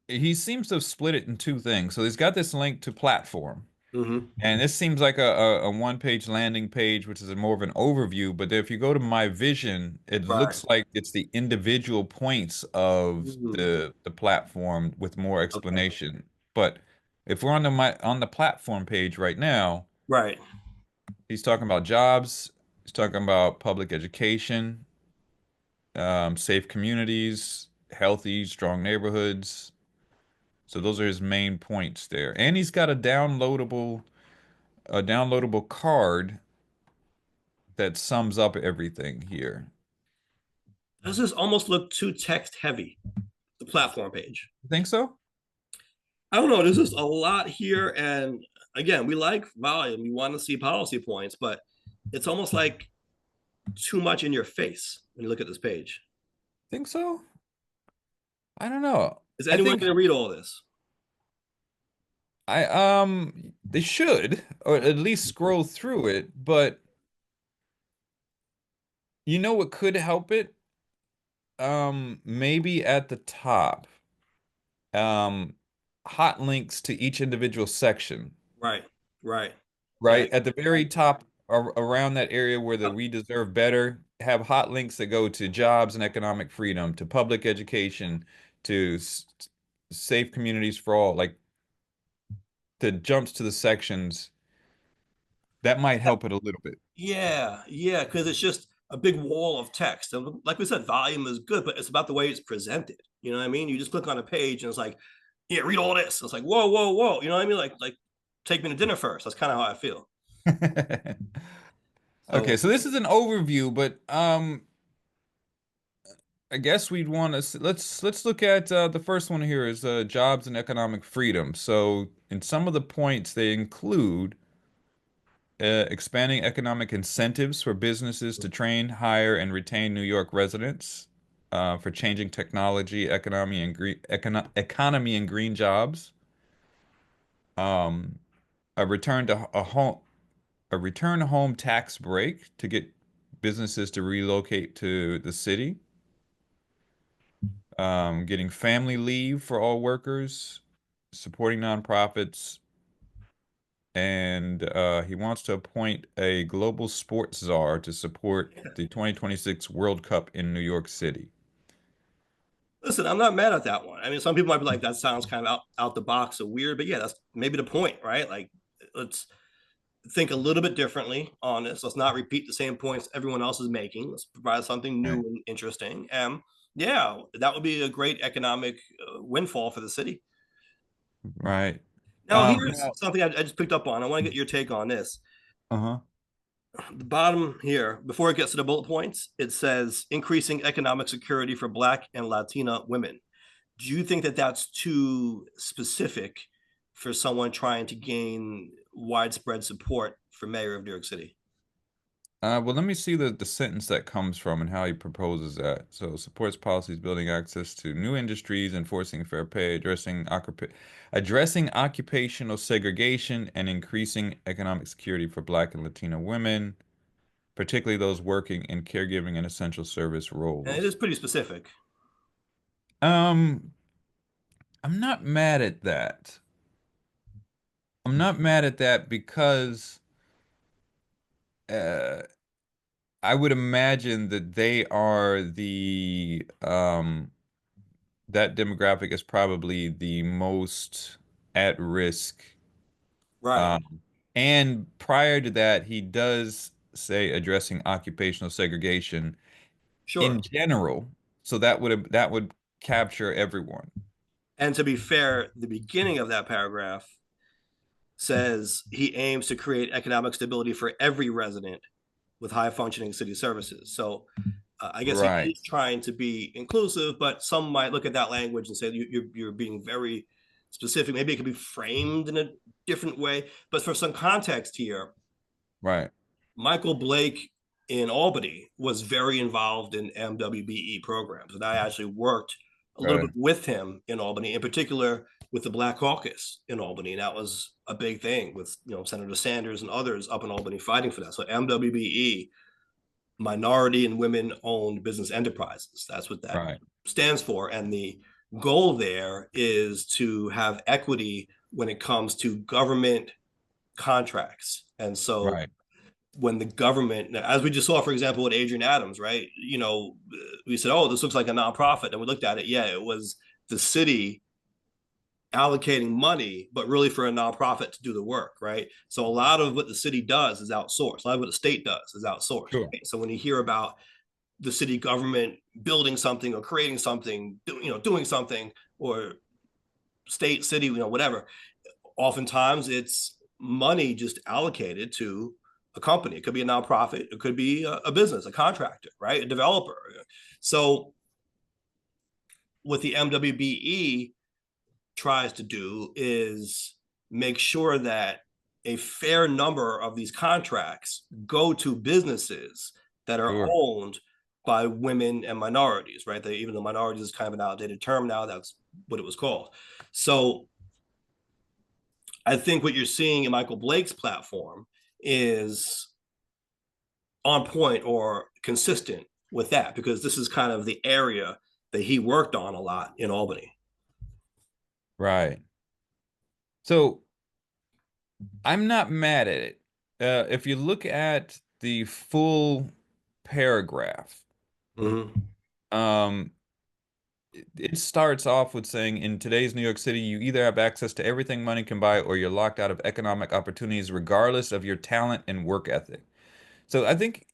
he seems to have split it in two things. So he's got this link to platform.
Mm-hmm.
And this seems like a one-page landing page, which is more of an overview. But if you go to My Vision, it
Right.
looks like it's the individual points of
Mm-hmm.
the platform with more
Okay.
explanation. But if we're on the platform page right now,
Right.
he's talking about jobs, he's talking about public education, safe communities, healthy, strong neighborhoods. So those are his main points there. And he's got a downloadable card that sums up everything here.
Does this almost look too text heavy? The platform page.
You think so?
I don't know. There's just a lot here, and again, we like volume. We want to see policy points, but it's almost like too much in your face when you look at this page.
Think so? I don't know.
Is
I
anyone
think
going to read all this?
they should, or at least scroll through it, but you know what could help it? maybe at the top, um, hot links to each individual section,
Right, right. Yeah.
right? At the very top, around that area where the "We Deserve Better" have hot links that go to jobs and economic freedom, to public education, to safe communities for all, like the jumps to the sections, that might help it a little bit.
Yeah, yeah, because it's just a big wall of text. And like we said, volume is good, but it's about the way it's presented. You know what I mean? You just click on a page and it's like, yeah, read all this. It's like, whoa, whoa, whoa. You know what I mean? Like take me to dinner first. That's kind of how I feel.
Okay,
So
so this is an overview, but I guess we'd want to let's look at the first one here is jobs and economic freedom. So in some of the points they include expanding economic incentives for businesses to train, hire, and retain New York residents, for changing technology, economy and green jobs. Um, a return to a home a return to home tax break to get businesses to relocate to the city. Getting family leave for all workers, supporting nonprofits, and he wants to appoint a global sports czar to support the 2026 World Cup in New York City.
listen, I'm not mad at that one. I mean, some people might be like, that sounds kind of out the box or weird, but yeah, that's maybe the point, right? Like, let's think a little bit differently on this. Let's not repeat the same points everyone else is making. Let's provide something new
Right.
and interesting. Yeah, that would be a great economic windfall for the city.
Right.
Now, here's
Now,
something I just picked up on. I want to get your take on this.
uh-huh.
The bottom here, before it gets to the bullet points, it says increasing economic security for Black and Latina women. Do you think that that's too specific for someone trying to gain widespread support for mayor of New York City?
Well, let me see the sentence that comes from and how he proposes that. So, supports policies building access to new industries, enforcing fair pay, addressing occupational segregation, and increasing economic security for Black and Latino women, particularly those working in caregiving and essential service
And it is
roles.
pretty specific.
Um, I'm not mad at that. I'm not mad at that because uh, I would imagine that they are that demographic is probably the most at risk.
Right.
Um, and prior to that, he does say addressing occupational segregation in
Sure.
general. So that would capture everyone.
And to be fair, the beginning of that paragraph says he aims to create economic stability for every resident with high functioning city services. So I guess he
Right,
is trying to be inclusive, but some might look at that language and say you're being very specific. Maybe it could be framed in a different way. But for some context here,
right,
Michael Blake in Albany was very involved in MWBE programs. And I actually worked a little
right,
bit with him in Albany, in particular with the Black Caucus in Albany. And that was a big thing with Senator Sanders and others up in Albany fighting for that. So MWBE, minority and women owned business enterprises. That's what that
right,
stands for. And the goal there is to have equity when it comes to government contracts. And so
right,
when the government, as we just saw, for example, with Adrien Adams, right? We said, oh, this looks like a nonprofit. And we looked at it. Yeah, it was the city allocating money, but really for a nonprofit to do the work, right? So a lot of what the city does is outsourced. A lot of what the state does is outsourced.
sure,
Right? So when you hear about the city government building something or creating something, doing something, or state, city, whatever, oftentimes it's money just allocated to a company. It could be a nonprofit, it could be a business, a contractor, right? A developer. So what the MWBE tries to do is make sure that a fair number of these contracts go to businesses that are
sure.
owned by women and minorities, right? Even though minorities is kind of an outdated term now, that's what it was called. So I think what you're seeing in Michael Blake's platform is on point or consistent with that because this is kind of the area that he worked on a lot in Albany.
Right. So I'm not mad at it. If you look at the full paragraph,
Mm-hmm.
um, it starts off with saying, in today's New York City, you either have access to everything money can buy or you're locked out of economic opportunities regardless of your talent and work ethic. So I think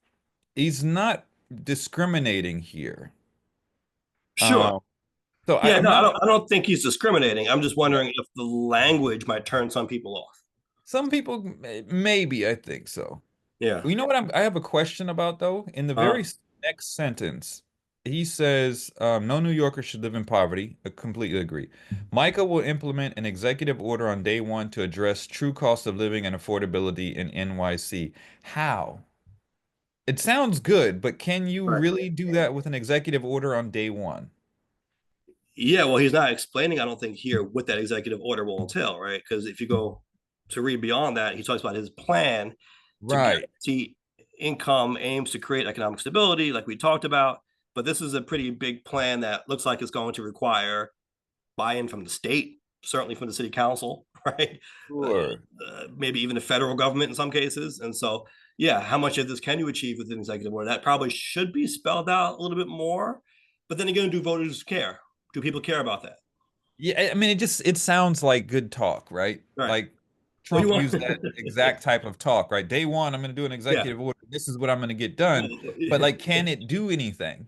he's not discriminating here.
Sure.
Um, so
Yeah,
I'm
no,
not,
I don't think he's discriminating. I'm just wondering if the language might turn some people off.
some people, maybe, I think so.
Yeah.
You know what I have a question about though? In the very
Uh,
next sentence, he says, no New Yorker should live in poverty. I completely agree. Micah will implement an executive order on day one to address true cost of living and affordability in NYC. How? It sounds good, but can you
right.
really do that with an executive order on day one?
Yeah, well, he's not explaining, I don't think, here what that executive order will entail, right? Because if you go to read beyond that, he talks about his plan to
Right.
guarantee income, aims to create economic stability, like we talked about. But this is a pretty big plan that looks like it's going to require buy-in from the state, certainly from the city council, right? Uh,
Sure.
Maybe even the federal government in some cases. And so, yeah, how much of this can you achieve with an executive order? That probably should be spelled out a little bit more. But then again, do voters care? Do people care about that?
Yeah, I mean, it sounds like good talk, right?
Right.
Like
Well, you
Trump
want,
used that exact type of talk, right? Day one, I'm going to do an
yeah.
executive order. This is what I'm going to get done.
Well,
But like, can it do anything?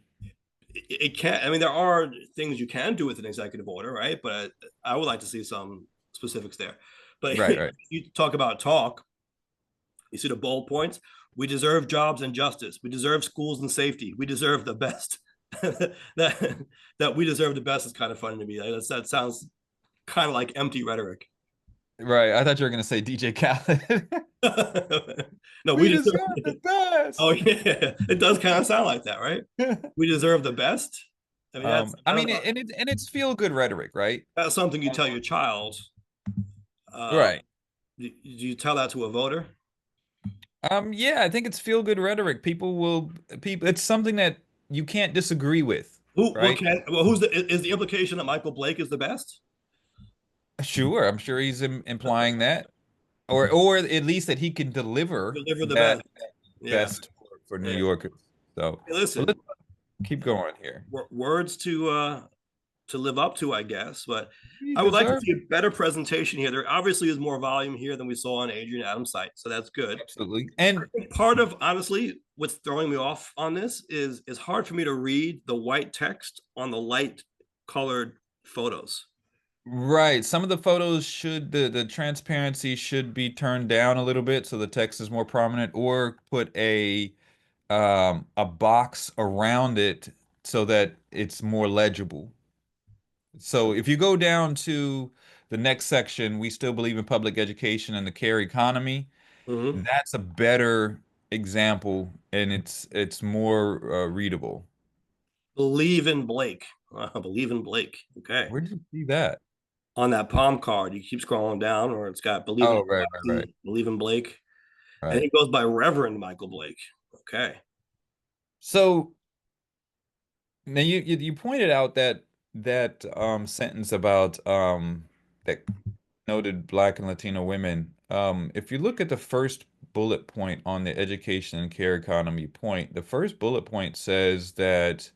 it can't. I mean, there are things you can do with an executive order, right? But I would like to see some specifics there. But
Right, right.
you talk about talk. You see the bold points. We deserve jobs and justice. We deserve schools and safety. We deserve the best. that that we deserve the best is kind of funny to me. That sounds kind of like empty rhetoric.
Right. I thought you were going to say DJ Khaled.
No, we
We
deserve.
deserve the
Oh
best.
yeah, it does kind of sound like that, right? We deserve the best. I mean,
I mean, and it's feel good rhetoric, right?
that's something you tell your child. Uh,
Right.
do you tell that to a voter?
Yeah, I think it's feel good rhetoric. People, it's something that you can't disagree with, right?
Who's the is the implication that Michael Blake is the best?
Sure, I'm sure he's implying that, or at least that he can deliver
Deliver the
that
best. Yeah.
best for New
Yeah.
Yorkers. So,
Hey,
well,
listen,
let's keep going here.
words to live up to, I guess. But
He
I would like to
deserves
see a better presentation here. There obviously is more volume here than we saw on Adrian Adams' site, so that's good.
absolutely, and
Part of honestly what's throwing me off on this is it's hard for me to read the white text on the light colored photos.
right. Some of the photos should the transparency should be turned down a little bit so the text is more prominent, or put a box around it so that it's more legible. So if you go down to the next section, we still believe in public education and the care economy.
Mm-hmm.
That's a better example, and it's more readable.
Believe in Blake. Believe in Blake. Okay.
Where did you see that?
On that palm card, you keep scrolling down, or it's got believe in
Oh, right, right, right,
believe in Blake. And
right.
it goes by Reverend Michael Blake. Okay.
So now you pointed out that sentence about that noted Black and Latino women. If you look at the first bullet point on the education and care economy point, the first bullet point says that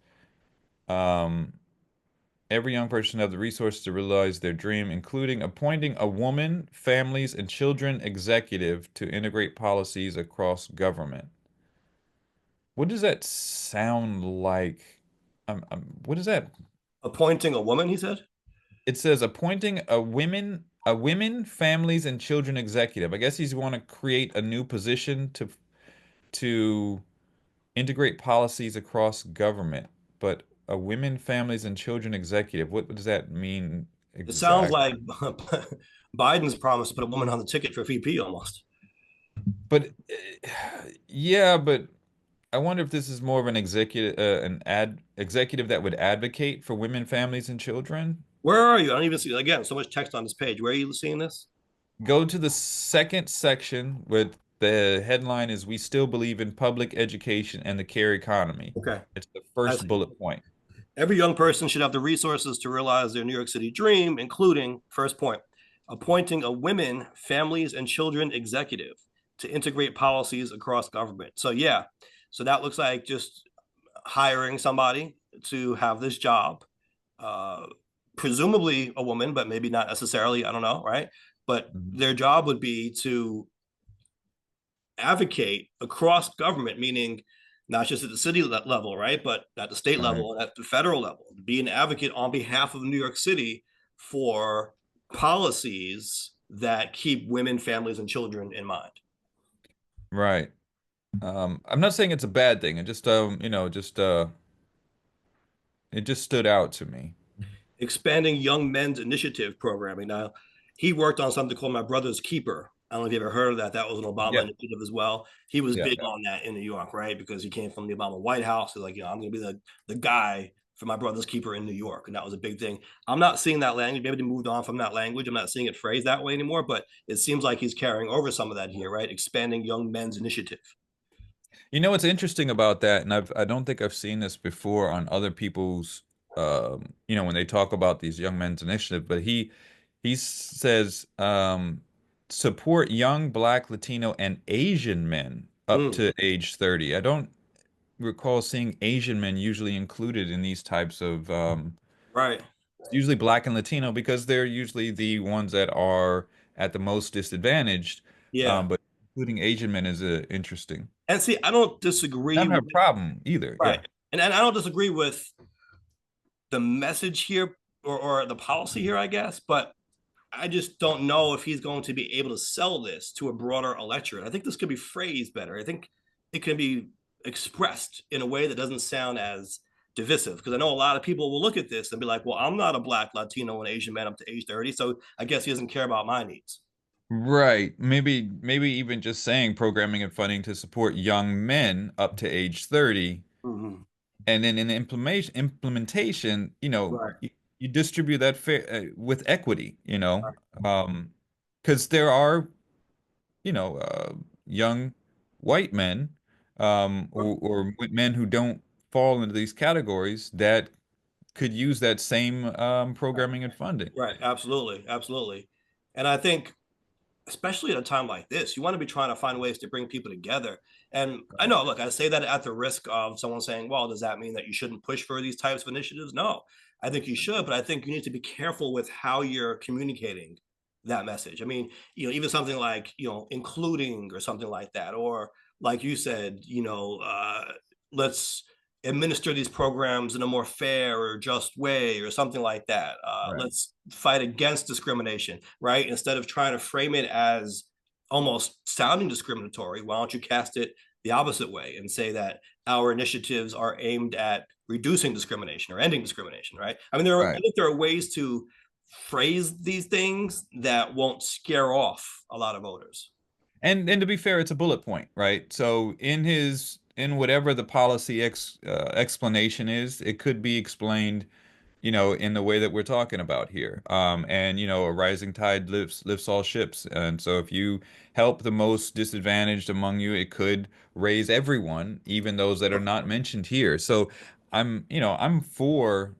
um, every young person have the resources to realize their dream, including appointing a woman, families, and children executive to integrate policies across government. What does that sound like? What is that?
Appointing a woman, he said.
It says appointing a women, families, and children executive. I guess he's want to create a new position to integrate policies across government. But a women, families, and children executive. What does that mean
It sounds
exactly?
like Biden's promise to put a woman on the ticket for VP almost.
But yeah, but I wonder if this is more of an executive that would advocate for women, families, and children.
Where are you? I don't even see, again, so much text on this page. Where are you seeing this?
Go to the second section with The headline is "We Still Believe in Public Education and the Care Economy."
Okay.
It's the
I
first
see.
bullet point.
Every young person should have the resources to realize their New York City dream, including, first point, appointing a women, families, and children executive to integrate policies across government. So, yeah, so that looks like just hiring somebody to have this job, uh, presumably a woman, but maybe not necessarily. I don't know, right? But
Mhm.
their job would be to advocate across government, meaning not just at the city level, right, but at the state
Right.
level, at the federal level, be an advocate on behalf of New York City for policies that keep women, families, and children in mind.
Right. I'm not saying it's a bad thing. It just it just stood out to me.
Expanding young men's initiative programming. Now, he worked on something called My Brother's Keeper. I don't know if you ever heard of that. That was an Obama
Yeah.
initiative as well. He was
Yeah.
big
Yeah.
on that in New York, right? Because he came from the Obama White House. He's like, I'm going to be the guy for My Brother's Keeper in New York. And that was a big thing. I'm not seeing that language. Maybe they moved on from that language. I'm not seeing it phrased that way anymore, but it seems like he's carrying over some of that here, right? Expanding young men's initiative.
You know what's interesting about that, and I don't think I've seen this before on other people's when they talk about these young men's initiative, but he says support young Black, Latino, and Asian men up
Mm,
to age 30. I don't recall seeing Asian men usually included in these types of
right.
usually Black and Latino because they're usually the ones that are at the most disadvantaged.
Yeah.
But including Asian men is interesting.
And see, I don't
I
disagree
don't have
with,
a problem either.
right.
Yeah.
And I don't disagree with the message here, or the policy here, I guess, but I just don't know if he's going to be able to sell this to a broader electorate. I think this could be phrased better. I think it can be expressed in a way that doesn't sound as divisive. Because I know a lot of people will look at this and be like, well, I'm not a Black, Latino, and Asian man up to age 30. So I guess he doesn't care about my needs.
Right. Maybe even just saying programming and funding to support young men up to age 30.
Mm-hmm.
And then in the implementation,
Right.
you distribute that fair with equity,
Right.
because there are, young white men, or men who don't fall into these categories that could use that same programming and funding.
Right. Absolutely. Absolutely. And I think especially at a time like this, you want to be trying to find ways to bring people together. And I know, look, I say that at the risk of someone saying, well, does that mean that you shouldn't push for these types of initiatives? No, I think you should, but I think you need to be careful with how you're communicating that message. I mean, even something like, including or something like that, or like you said, let's administer these programs in a more fair or just way or something like that.
Right.
Let's fight against discrimination, right? Instead of trying to frame it as almost sounding discriminatory, why don't you cast it the opposite way and say that our initiatives are aimed at reducing discrimination or ending discrimination, right? I mean, I
Right.
think there are ways to phrase these things that won't scare off a lot of voters.
And to be fair, it's a bullet point, right? So in whatever the policy explanation is, it could be explained, in the way that we're talking about here. And a rising tide lifts all ships. And so if you help the most disadvantaged among you, it could raise everyone, even those that are not mentioned here. So I'm for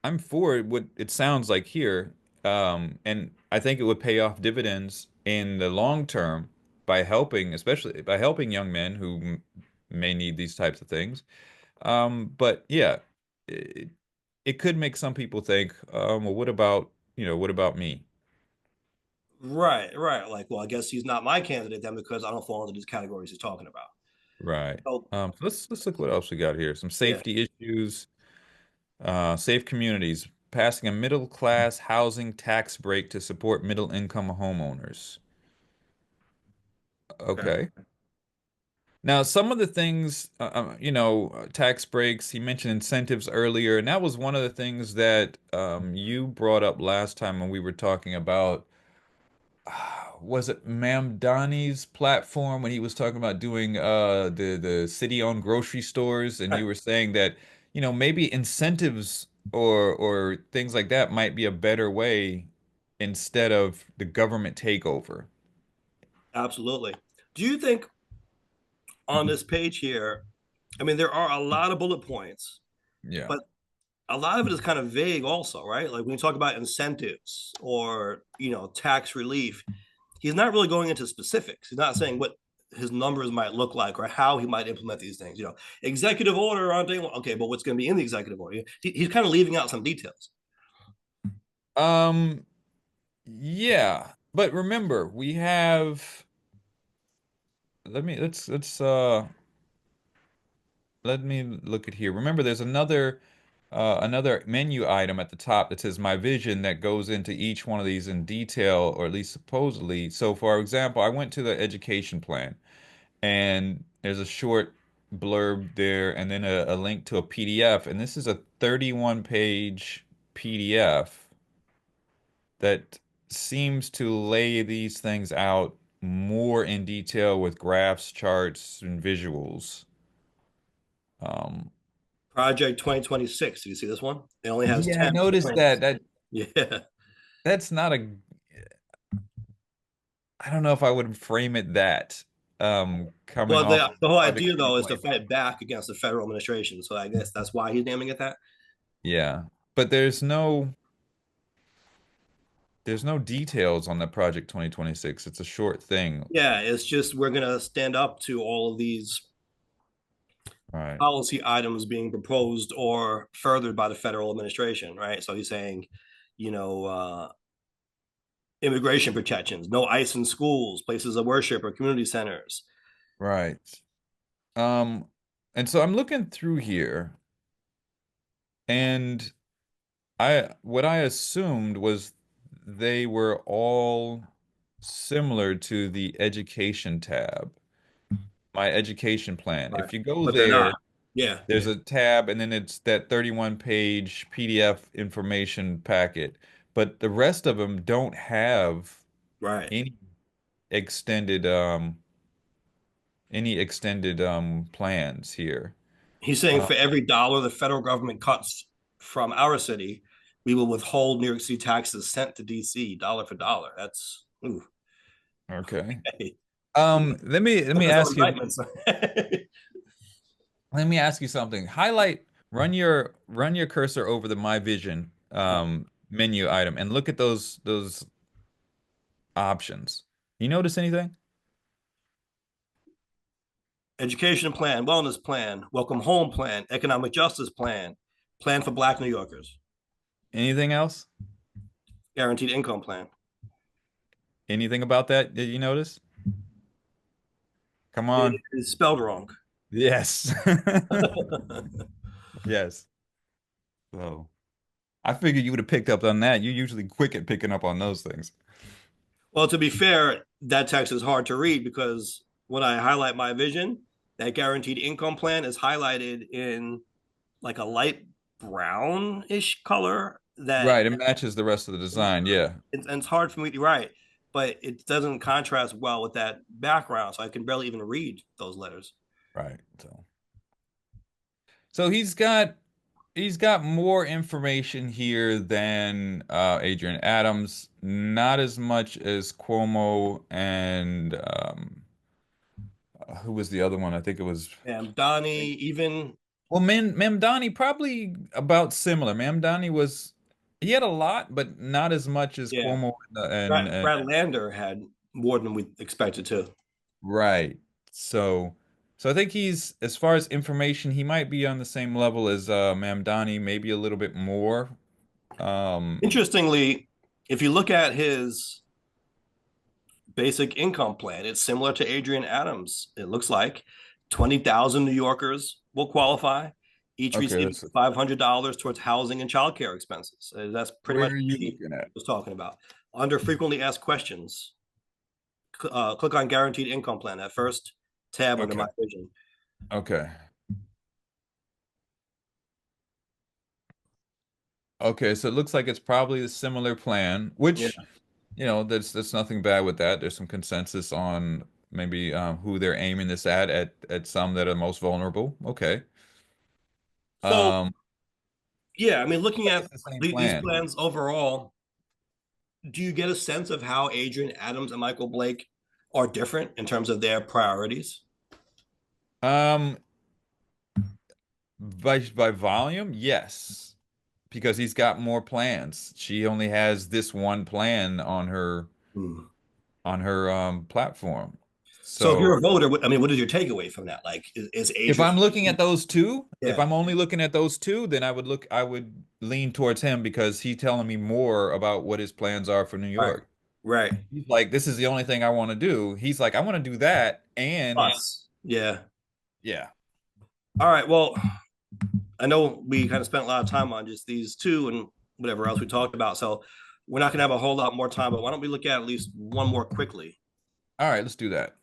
what it sounds like here, and I think it would pay off dividends in the long term by helping, especially by helping young men who may need these types of things. But yeah, it, it could make some people think, well, what about me?
Right, right. Like, well, I guess he's not my candidate then because I don't fall into these categories he's talking about.
Right.
So,
So let's look what else we got here. Some
yeah,
safety issues, safe communities, passing a middle class housing tax break to support middle income homeowners.
okay.
Okay. Now, some of the things, tax breaks, he mentioned incentives earlier, and that was one of the things that you brought up last time when we were talking about, was it Ma'am Donnie's platform when he was talking about doing the city-owned grocery stores, and
Right.
you were saying that, maybe incentives or things like that might be a better way instead of the government takeover.
Absolutely. Do you think on this page here, I mean, there are a lot of bullet points,
Yeah.
but a lot of it is kind of vague also, right? Like when you talk about incentives or, tax relief, he's not really going into specifics. He's not saying what his numbers might look like or how he might implement these things. Executive order on day one. Okay, but what's going to be in the executive order? He's kind of leaving out some details.
Um, yeah. But remember, we have let me look at here. Remember, there's another menu item at the top that says my vision that goes into each one of these in detail, or at least supposedly. So, for example, I went to the education plan, and there's a short blurb there, and then a link to a PDF, and this is a 31 page PDF that seems to lay these things out more in detail with graphs, charts, and visuals. Um,
Project 2026. Do you see this one? It only has
yeah, I
10
noticed that.
points. Yeah.
That's not a. I don't know if I would frame it that. Coming
Well,
off
the
of
whole
Project
idea though is to
2020.
fight back against the federal administration. So I guess that's why he's naming it that.
Yeah, but there's no details on the Project 2026. It's a short thing.
Yeah, it's just we're gonna stand up to all of these
Right.
policy items being proposed or furthered by the federal administration, right? So he's saying, you know, immigration protections, no ICE in schools, places of worship, or community centers.
Right. Um, and so I'm looking through here, and what I assumed was they were all similar to the education tab, my education plan.
Right.
If you go
But they're
there,
not. Yeah,
there's a tab, and then it's that 31 page PDF information packet. But the rest of them don't have
right.
any extended plans here.
He's saying
Uh,
for every dollar the federal government cuts from our city, we will withhold New York City taxes sent to DC dollar for dollar. That's ooh,
okay.
hey,
Let me
his own
ask you
indictments.
let me ask you something. Run your cursor over the My Vision menu item and look at those options. You notice anything?
Education plan, wellness plan, welcome home plan, economic justice plan, plan for Black New Yorkers,
Anything else?
guaranteed income plan.
Anything about that you notice? Come
It
on.
is spelled wrong.
Yes. Yes. So I figured you would have picked up on that. You're usually quick at picking up on those things.
Well, to be fair, that text is hard to read because when I highlight my vision, that guaranteed income plan is highlighted in like a light brownish color that
Right, it matches the rest of the design. Yeah.
it's hard for me to write, but it doesn't contrast well with that background, so I can barely even read those letters.
Right. So he's got more information here than Adrian Adams, not as much as Cuomo and who was the other one? I think it was
And Donnie, even
well, Mamdani probably about similar. He had a lot, but not as much as
yeah,
Cuomo and
Brad Lander had more than we expected to.
right. So I think he's as far as information, he might be on the same level as Mamdani, maybe a little bit more. Um,
Interestingly, if you look at his basic income plan, it's similar to Adrien Adams. It looks like 20,000 New Yorkers will qualify, each
okay,
receiving $500 towards housing and childcare expenses. That's pretty
where
much
are
what
you
he
looking at?
was talking about. Under frequently asked questions, click on guaranteed income plan, that first tab under
Okay.
my vision.
Okay. Okay, so it looks like it's probably a similar plan,
Yeah.
which, there's nothing bad with that. There's some consensus on maybe who they're aiming this at some that are most vulnerable. Okay.
So,
Um,
yeah, I mean, looking
like
at
it's the same
these
plan.
plans overall, do you get a sense of how Adrian Adams and Michael Blake are different in terms of their priorities?
Um, by volume, yes, because he's got more plans. She only has this one plan
Hmm.
on her platform.
So if
So
you're a voter, I mean, what is your takeaway from that? Like, is
if
Adrian?
I'm looking at those two, if
Yeah.
I'm only looking at those two, then I would lean towards him because he's telling me more about what his plans are for New
Right.
York.
Right.
He's like, this is the only thing I want to do. He's like, I want to do that. And
Us. Yeah.
yeah.
All right. Well, I know we kind of spent a lot of time on just these two and whatever else we talked about. So we're not going to have a whole lot more time, but why don't we look at least one more quickly?
All right, let's do that.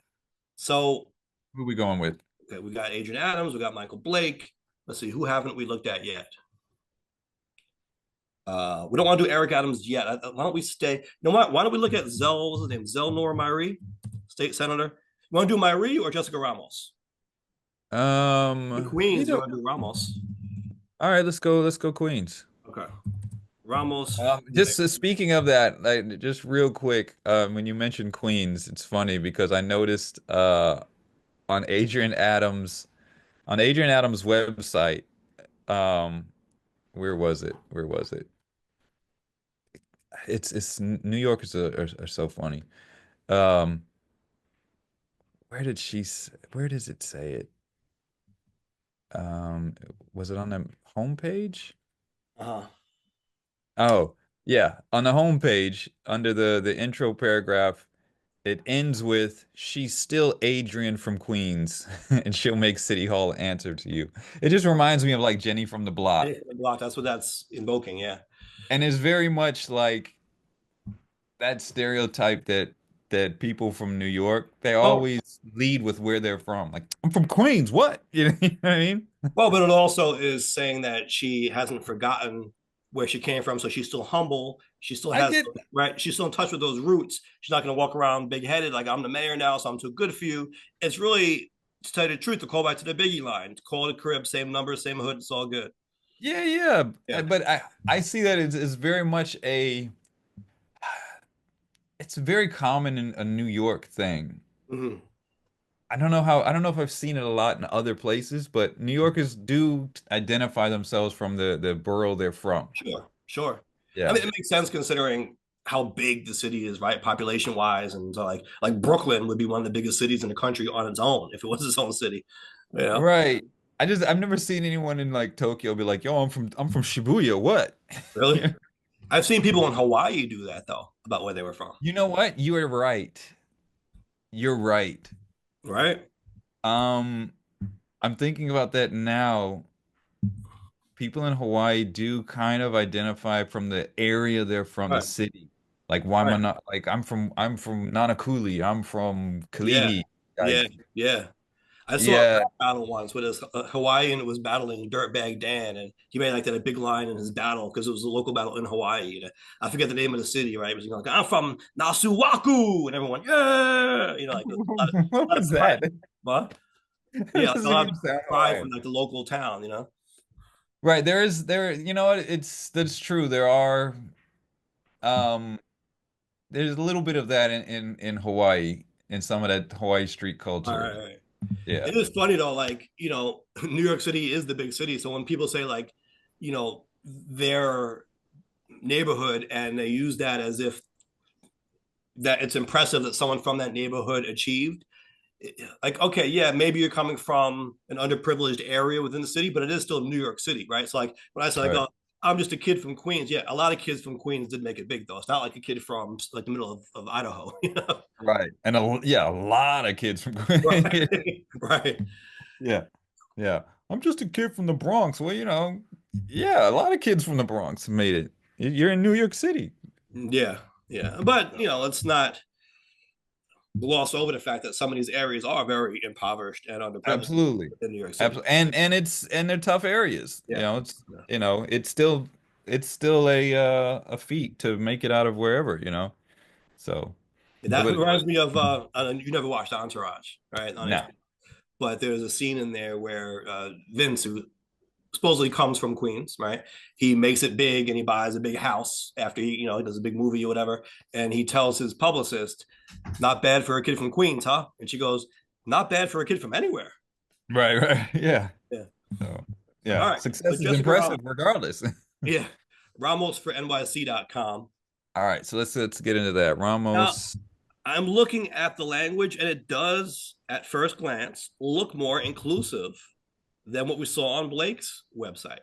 So,
Who are we going with?
okay, we got Adrian Adams, we got Michael Blake. Let's see, who haven't we looked at yet? We don't want to do Eric Adams yet. Why don't we stay? You know what? Why don't we look at Zell? What's his name? Zelnor Myrie, state senator. You want to do Myrie or Jessica Ramos? The Queens. You
Either.
want to do Ramos?
All right, let's go Queens.
Okay, Ramos.
Just speaking of that, like just real quick, when you mentioned Queens, it's funny because I noticed on Adrian Adams website, um, where was it? Where was it? It's New Yorkers are so funny. Um, where does it say it? Um, was it on the homepage?
Uh-huh.
Oh, yeah, on the homepage under the intro paragraph. It ends with, she's still Adrian from Queens, and she'll make City Hall answer to you. It just reminds me of like Jenny from the Block.
Block. That's what that's invoking. Yeah.
And it's very much like that stereotype that people from New York, they
Well,
always lead with where they're from. Like, I'm from Queens, what? You know what I mean?
well, but it also is saying that she hasn't forgotten where she came from, so she's still humble. She still
I
has
get,
right. She's still in touch with those roots. She's not going to walk around big headed like I'm the mayor now, so I'm too good for you. It's really, to tell you the truth, to call back to the Biggie line, to call it a crib, same number, same hood, it's all good.
yeah, yeah.
Yeah.
But I see that it's very much it's very common in a New York thing.
Mm-hmm.
I don't know if I've seen it a lot in other places, but New Yorkers do identify themselves from the borough they're from.
Sure, sure. I
Yeah.
mean, it makes sense considering how big the city is, right? Population wise, and so like Brooklyn would be one of the biggest cities in the country on its own if it was its own city. You know,
Right. I've never seen anyone in like Tokyo be like, "Yo, I'm from Shibuya." What?
really. I've seen people in Hawaii do that though about where they were from.
You know what? You are right. You're right.
Right.
Um, I'm thinking about that now. People in Hawaii do kind of identify from the area they're from, the
Right.
city. Like, why am I
Right.
not like I'm from Nanakuli, I'm from
Yeah.
Kalihi.
Yeah.
Like,
Yeah. I saw a
yeah,
rap battle once with a Hawaiian was battling Dirtbag Dan, and he made like that a big line in his battle because it was a local battle in Hawaii. You know, I forget the name of the city, right? It was like, I'm from Nasuwaku, and everyone, yeah, you know, like
what
a lot of
was
pride.
that?
What?
That
Yeah, like a
doesn't
lot of
even sound
pride from
Hawaiian.
like the local town. You know.
Right, you know what, that's true. Um there's a little bit of that in Hawaii, in some of that Hawaii street
All
culture.
right. All right.
Yeah.
It is funny though, like, New York City is the big city. So when people say like, their neighborhood and they use that as if that it's impressive that someone from that neighborhood achieved, like, okay, yeah, maybe you're coming from an underprivileged area within the city, but it is still New York City, right? So like when I say like,
Right.
oh, I'm just a kid from Queens. Yeah, a lot of kids from Queens did make it big though. It's not like a kid from like the middle of Idaho, you know?
Right. And yeah, a lot of kids from
Right. Right.
Yeah. Yeah. I'm just a kid from the Bronx. Well, yeah, a lot of kids from the Bronx made it. You're in New York City.
Yeah. Yeah. But let's not gloss over the fact that some of these areas are very impoverished and underprivileged
Absolutely.
in New York City.
Absolutely. And they're tough areas.
Yeah.
It's still a feat to make it out of wherever. So,
That
but
reminds me of you never watched Entourage, right? On
no.
HBO. But there's a scene in there where Vince, who supposedly comes from Queens, right? He makes it big and he buys a big house after he does a big movie or whatever. And he tells his publicist, not bad for a kid from Queens, huh? And she goes, not bad for a kid from anywhere.
Right, right. Yeah.
Yeah.
So,
All
yeah.
right. So
Success is
Jessica
impressive
Ramos,
regardless.
yeah. Ramos for NYC.com.
All right, so let's get into that.
Now,
Ramos.
I'm looking at the language and it does, at first glance, look more inclusive than what we saw on Blake's website.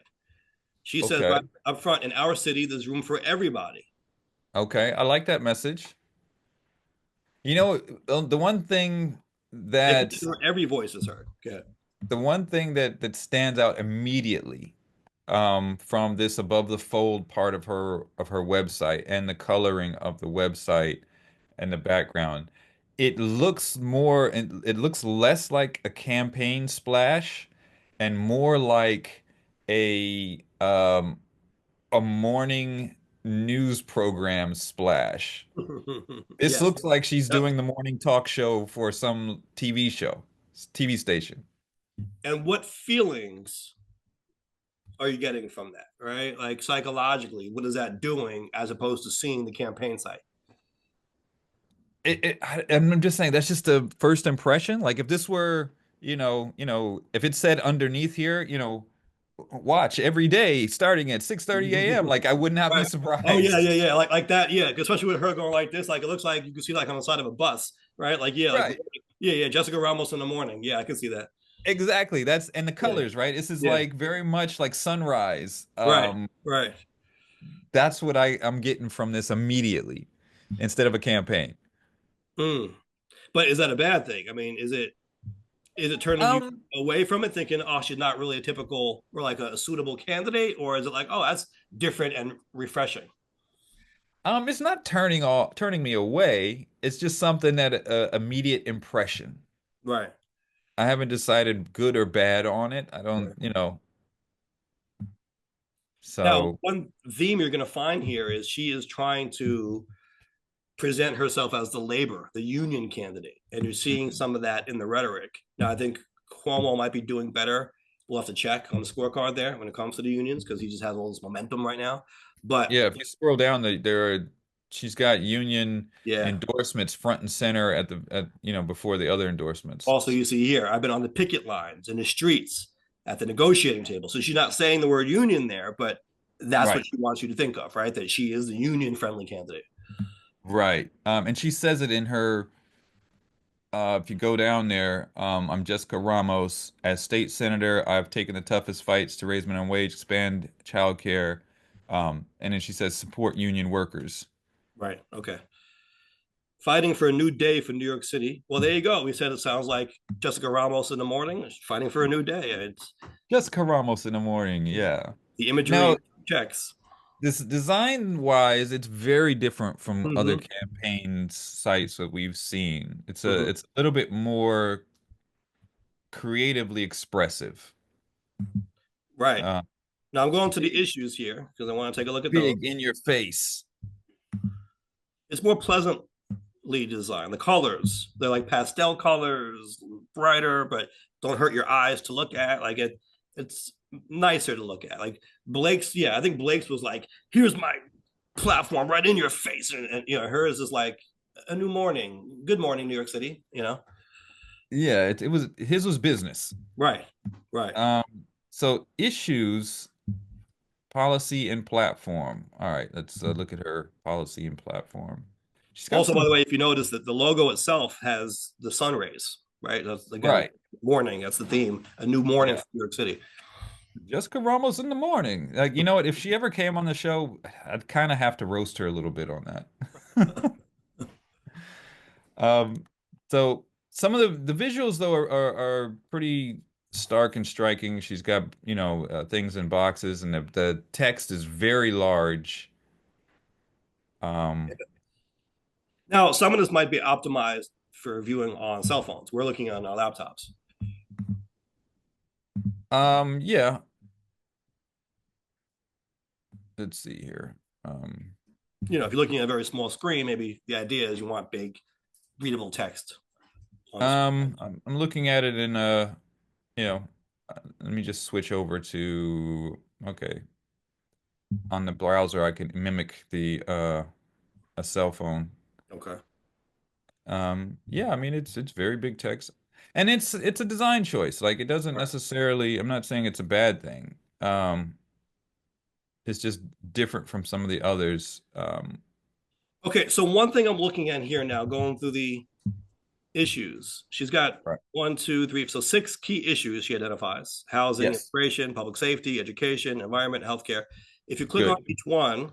She says
Okay.
right up front, in our city, there's room for everybody.
Okay. I like that message. You know, the one thing
Make
that
sure every voice is heard. Okay.
that stands out immediately from this above the fold part of her website and the coloring of the website and the background, it looks more and it looks less like a campaign splash and more like a morning news program splash. This
Yes.
looks like she's
Yep.
doing the morning talk show for some TV show, TV station.
And what feelings are you getting from that, right? Like psychologically, what is that doing as opposed to seeing the campaign site?
I'm just saying that's just a first impression. Like if this were, if it said underneath here, watch every day starting at 6:30 a.m., like I would not be
Right. Oh yeah,
surprised.
yeah, yeah. Like that, yeah. Especially with her going like this, like it looks like you can see like on the side of a bus, right? Like yeah, like
Right.
yeah, yeah. Jessica Ramos in the morning. Yeah, I can see that.
Exactly. That's and the
Yeah,
colors, right? This is
yeah.
like very much like sunrise.
Right, right.
That's what I'm getting from this immediately instead of a campaign.
Mm. But is that a bad thing? I mean, is it turning you
Um,
away from it, thinking, oh, she's not really a typical or like a suitable candidate, or is it like, oh, that's different and refreshing?
it's not turning me away. It's just something that immediate impression.
Right.
I haven't decided good or bad on it. I don't,
Right. Now,
so
one theme you're going to find here is she is trying to present herself as the labor, the union candidate. And you're seeing some of that in the rhetoric. Now, I think Cuomo might be doing better. We'll have to check on the scorecard there when it comes to the unions because he just has all this momentum right now. But
yeah, if you scroll down, she's got union
yeah,
endorsements front and center before the other endorsements.
also you see here, I've been on the picket lines in the streets at the negotiating table. So she's not saying the word union there, but that's what
Right.
she wants you to think of, right? That she is the union friendly candidate.
Right. And she says it in her if you go down there, I'm Jessica Ramos. As state senator, I've taken the toughest fights to raise minimum wage, expand childcare, and then she says support union workers.
Right. Okay. Fighting for a new day for New York City. Well, there you go. We said it sounds like Jessica Ramos in the morning, fighting for a new day. It's
Jessica Ramos in the morning, yeah.
the imagery
Now,
checks.
this design wise, it's very different from other
Mm-hmm.
campaign sites that we've seen.
Mm-hmm.
It's a little bit more creatively expressive.
Right.
Uh,
Now I'm going to the
big,
issues here because I want to take a look at those.
big in your face.
It's more pleasantly designed. The colors, they're like pastel colors, brighter, but don't hurt your eyes to look at. Like it's nicer to look at. Like Blake's, yeah, I think Blake's was like, here's my platform right in your face. And hers is like a new morning. Good morning, New York City.
Yeah, it was his was business.
Right. Right.
Um, so issues, policy, and platform. All right, let's look at her policy and platform. She's got
Also, by
some
the way, if you notice that the logo itself has the sun rays, right? That's again
right.
morning. That's the theme. A new morning
Yeah,
for New York City.
Jessica Ramos in the morning. Like, you know what? If she ever came on the show, I'd kind of have to roast her a little bit on that. Um, so some of the visuals though are pretty stark and striking. She's got, things in boxes and the text is very large. Um,
Now, some of this might be optimized for viewing on cell phones. We're looking on our laptops.
yeah, let's see here.
If you're looking at a very small screen, maybe the idea is you want big, readable text on the screen.
I'm looking at it in you know, let me just switch over to, okay, on the browser I can mimic the a cell phone.
Okay.
Yeah, I mean it's very big text. And it's a design choice. Like it doesn't
Right.
necessarily, I'm not saying it's a bad thing. It's just different from some of the others.
Okay. So one thing I'm looking at here now, going through the issues, she's got
Right.
one, two, three, so six key issues she identifies: housing,
Yes.
immigration, public safety, education, environment, healthcare. If you click on
Good.
each one,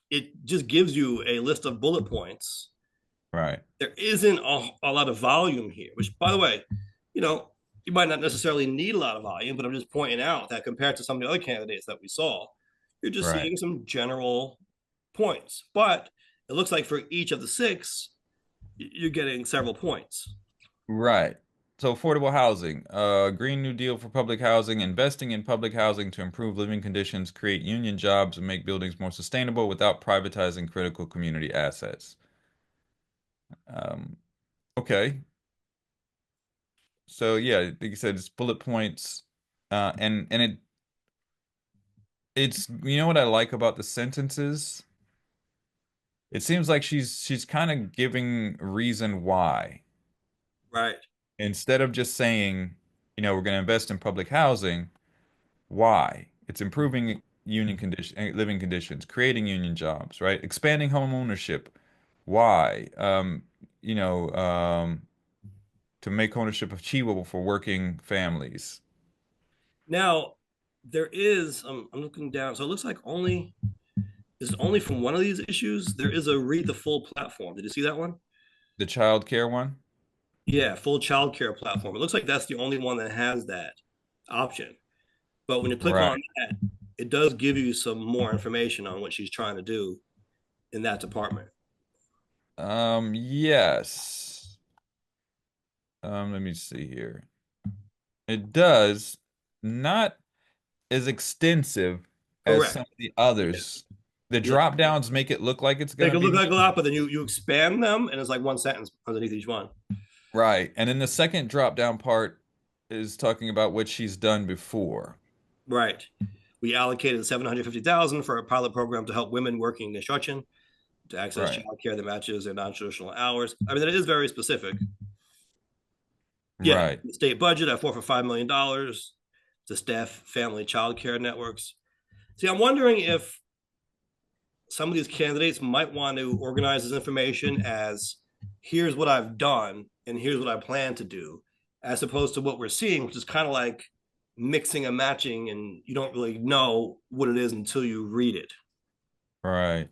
it just gives you a list of bullet points.
Right.
There isn't a lot of volume here, which, by the way, you know, you might not necessarily need a lot of volume, but I'm just pointing out that compared to some of the other candidates that we saw, you're just
Right.
seeing some general points. But it looks like for each of the six, you're getting several points.
Right. So affordable housing, Green New Deal for public housing, investing in public housing to improve living conditions, create union jobs, and make buildings more sustainable without privatizing critical community assets. Um, okay. So yeah, like you said, it's bullet points, and it's you know what I like about the sentences? It seems like she's kind of giving reason why
Right.
instead of just saying, we're going to invest in public housing. Why? It's improving union condition, living conditions, creating union jobs, right? Expanding home ownership. Why? You know, to make ownership achievable for working families.
Now, there is, I'm looking down, so it looks like only, is it only from one of these issues? There is a read the full platform. Did you see that one?
The child care one?
Yeah, full childcare platform. It looks like that's the only one that has that option. But when you click on
Right.
that, it does give you some more information on what she's trying to do in that department.
Yes. Let me see here. It does not as extensive as
Correct.
some of the
Yeah.
others. The
Yeah.
drop downs make it look like it's
They
gonna
can
be
look like a
more.
lot, but then you expand them and it's like one sentence underneath each one.
Right. And then the second drop down part is talking about what she's done before.
Right. We allocated 750,000 for a pilot program to help women working in construction to access
Right.
childcare that matches their non-traditional hours. I mean, that is very specific. Yeah,
Right.
the state budget at for $5 million to staff family child care networks. See, I'm wondering if some of these candidates might want to organize this information as here's what I've done and here's what I plan to do, as opposed to what we're seeing, which is kind of like mixing and matching, and you don't really know what it is until you read it.
Right.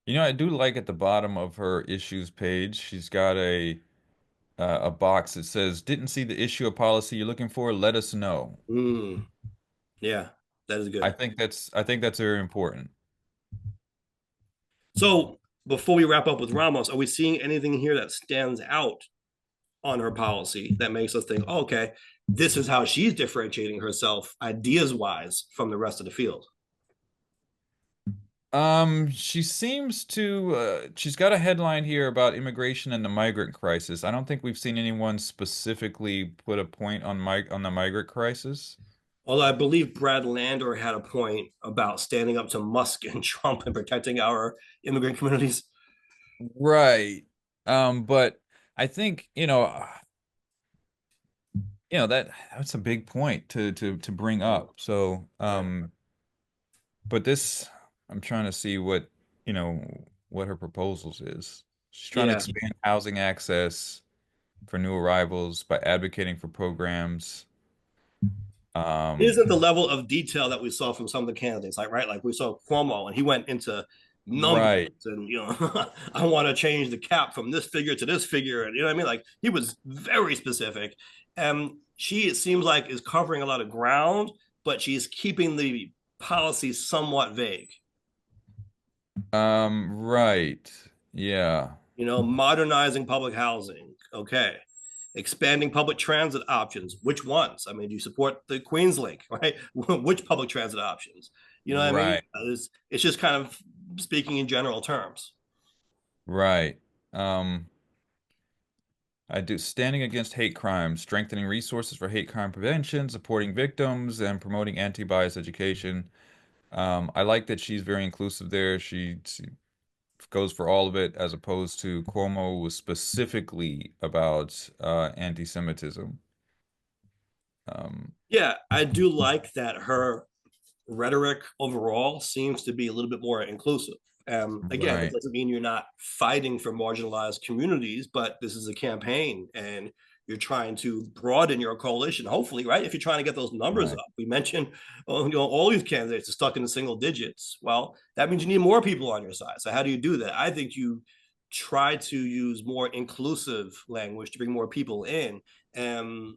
I do like at the bottom of her issues page, she's got a box that says, "Didn't see the issue or policy you're looking for? Let us know."
Mm, yeah, that is good.
I think that's very important.
So before we wrap up with Ramos, are we seeing anything here that stands out on her policy that makes us think, oh, okay, this is how she's differentiating herself ideas wise from the rest of the field?
She seems to she's got a headline here about immigration and the migrant crisis. I don't think we've seen anyone specifically put a point on the migrant crisis.
Although I believe Brad Lander had a point about standing up to Musk and Trump and protecting our immigrant communities.
Right. But I think, that's a big point to bring up. So,
Right.
but this, I'm trying to see you know, what her proposals is. She's trying to
Yeah.
expand housing access for new arrivals by advocating for programs.
It
Um,
isn't the level of detail that we saw from some of the candidates, like right, like we saw Cuomo, and he went into numbers
right,
and I want to change the cap from this figure to this figure, and you know what I mean. Like he was very specific, and she it seems like is covering a lot of ground, but she's keeping the policy somewhat vague.
right, yeah,
Modernizing public housing, okay. Expanding public transit options. Which ones? I mean, do you support the Queens Link, right? Which public transit options? You know what I mean?
right,
It's just kind of speaking in general terms.
right. Um, I do standing against hate crime, strengthening resources for hate crime prevention, supporting victims, and promoting anti-bias education. I like that she's very inclusive there. She goes for all of it, as opposed to Cuomo was specifically about anti-Semitism. Um,
Yeah, I do like that her rhetoric overall seems to be a little bit more inclusive. Again, that
right,
doesn't mean you're not fighting for marginalized communities, but this is a campaign and you're trying to broaden your coalition, hopefully, right? If you're trying to get those numbers
right.
up. We mentioned all these candidates are stuck in the single digits. Well, that means you need more people on your side. So how do you do that? I think you try to use more inclusive language to bring more people in and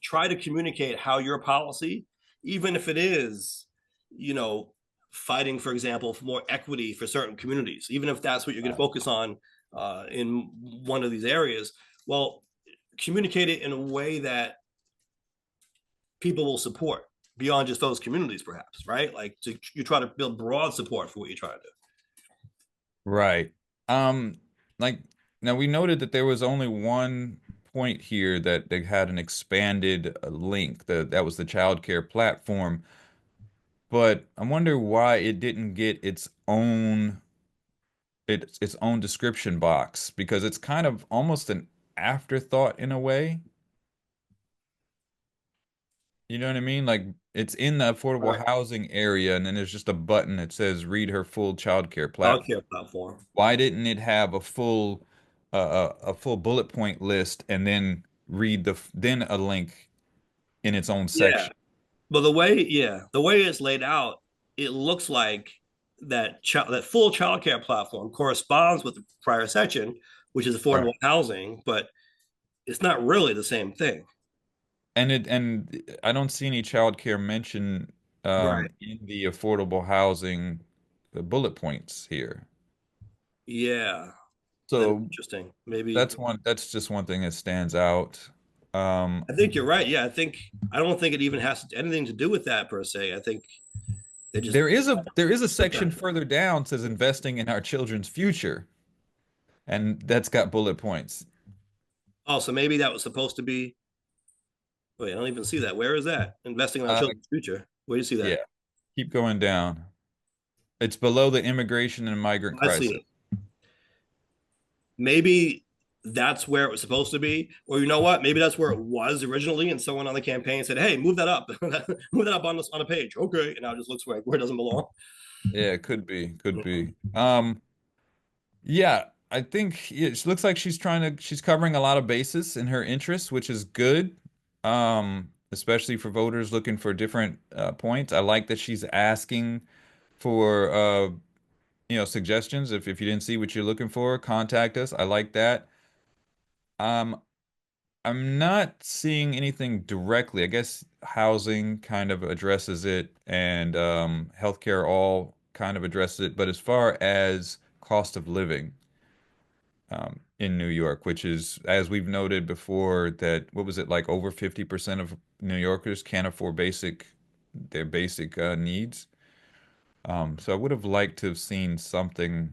try to communicate how your policy, even if it is, you know, fighting, for example, for more equity for certain communities, even if that's what you're going to focus on in one of these areas, well, communicate it in a way that people will support beyond just those communities, perhaps, right? Like you try to build broad support for what you're trying to do.
Right. Um, like now we noted that there was only one point here that they had an expanded link. That was the childcare platform. But I wonder why it didn't get its own description box, because it's kind of almost an afterthought in a way. You know what I mean? Like it's in the affordable
Right.
housing area, and then there's just a button that says read her full childcare platform.
Childcare platform.
Why didn't it have a full bullet point list and then read then a link in its own
Yeah.
section?
But the way it's laid out, it looks like that full childcare platform corresponds with the prior section, which is affordable
Right.
housing, but it's not really the same thing.
And I don't see any childcare mentioned
Right.
in the affordable housing bullet points here.
Yeah. That's
So
interesting. Maybe
that's just one thing that stands out. Um,
I think you're right. Yeah, I don't think it even has anything to do with that per se. I think they just
there is a
put
section
that.
further down says investing in our children's future, and that's got bullet points.
Oh, so maybe that was supposed to be. Wait, I don't even see that. Where is that? Investing in our
Uh,
children's future. Where do you see
yeah,
that?
keep going down. It's below the immigration and migrant
I see
crisis.
it. Maybe that's where it was supposed to be, or you know what, maybe that's where it was originally, and someone on the campaign said, hey, move that up. Move that up on a page. Okay, and now it just looks where it doesn't belong.
Yeah, it could be, could be. Yeah, I think it looks like she's covering a lot of bases in her interests, which is good. Especially for voters looking for different points. I like that she's asking for suggestions. If you didn't see what you're looking for, contact us. I like that. Um, I'm not seeing anything directly. I guess housing kind of addresses it, and healthcare all kind of addresses it. But as far as cost of living in New York, which is, as we've noted before, that what was it, like over 50% of New Yorkers can't afford their basic needs. So I would have liked to have seen something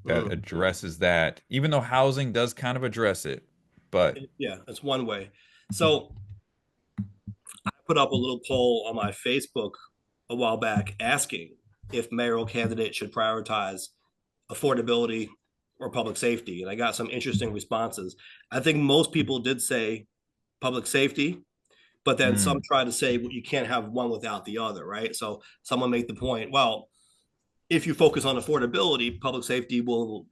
that
Mm.
addresses that, even though housing does kind of address it. But
Yeah, that's one way. So I put up a little poll on my Facebook a while back asking if mayoral candidates should prioritize affordability or public safety, and I got some interesting responses. I think most people did say public safety, but then some
mm,
try to say, well, you can't have one without the other, right? So someone made the point, well, if you focus on affordability, public safety will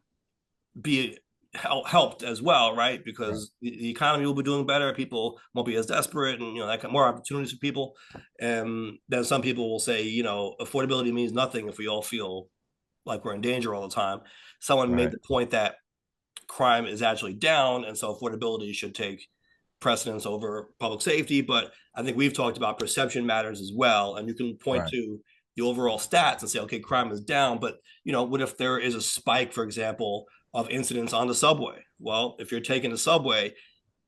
be helped as well, right?
right,
Because the economy will be doing better, people won't be as desperate, and that more opportunities for people. And then some people will say, affordability means nothing if we all feel like we're in danger all the time. Someone made
right,
the point that crime is actually down, and so affordability should take precedence over public safety. But I think we've talked about perception matters as well, and you can point
right,
to the overall stats and say, okay, crime is down, but what if there is a spike, for example, of incidents on the subway? Well, if you're taking the subway,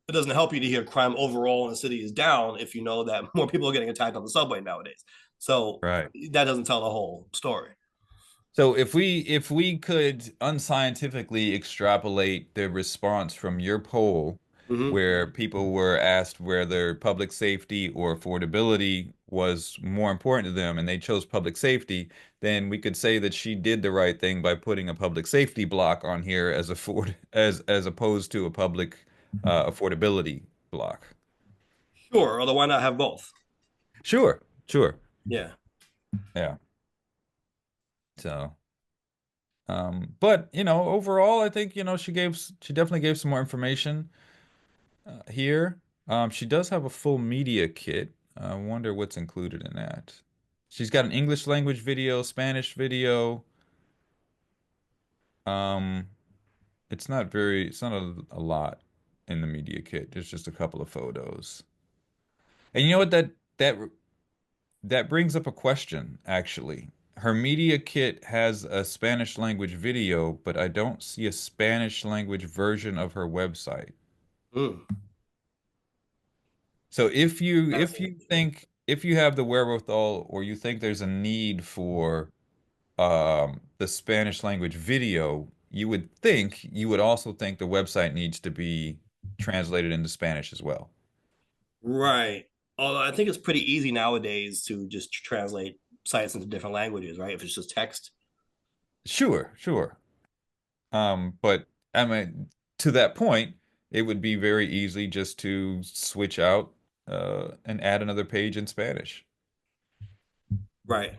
it doesn't help you to hear crime overall in the city is down if you know that more people are getting attacked on the subway nowadays. So
right.
that doesn't tell the whole story.
So if we could unscientifically extrapolate the response from your poll
Hmm.
where people were asked whether public safety or affordability was more important to them, and they chose public safety, then we could say that she did the right thing by putting a public safety block on here as opposed to a public affordability block.
Sure. Although why not have both?
Sure, sure.
Yeah.
Yeah. So, but overall, I think, she definitely gave some more information here. She does have a full media kit. I wonder what's included in that. She's got an English language video, Spanish video. Um, it's not a lot in the media kit. There's just a couple of photos. And you know what that brings up a question, actually. Her media kit has a Spanish language video, but I don't see a Spanish language version of her website.
Mm.
So if
Fascinating.
you think if you have the wherewithal or you think there's a need for the Spanish language video, you would also think the website needs to be translated into Spanish as well.
Right. Although I think it's pretty easy nowadays to just translate sites into different languages, right? If it's just text.
Sure, sure. But I mean, to that point, it would be very easy just to switch out and add another page in Spanish.
Right.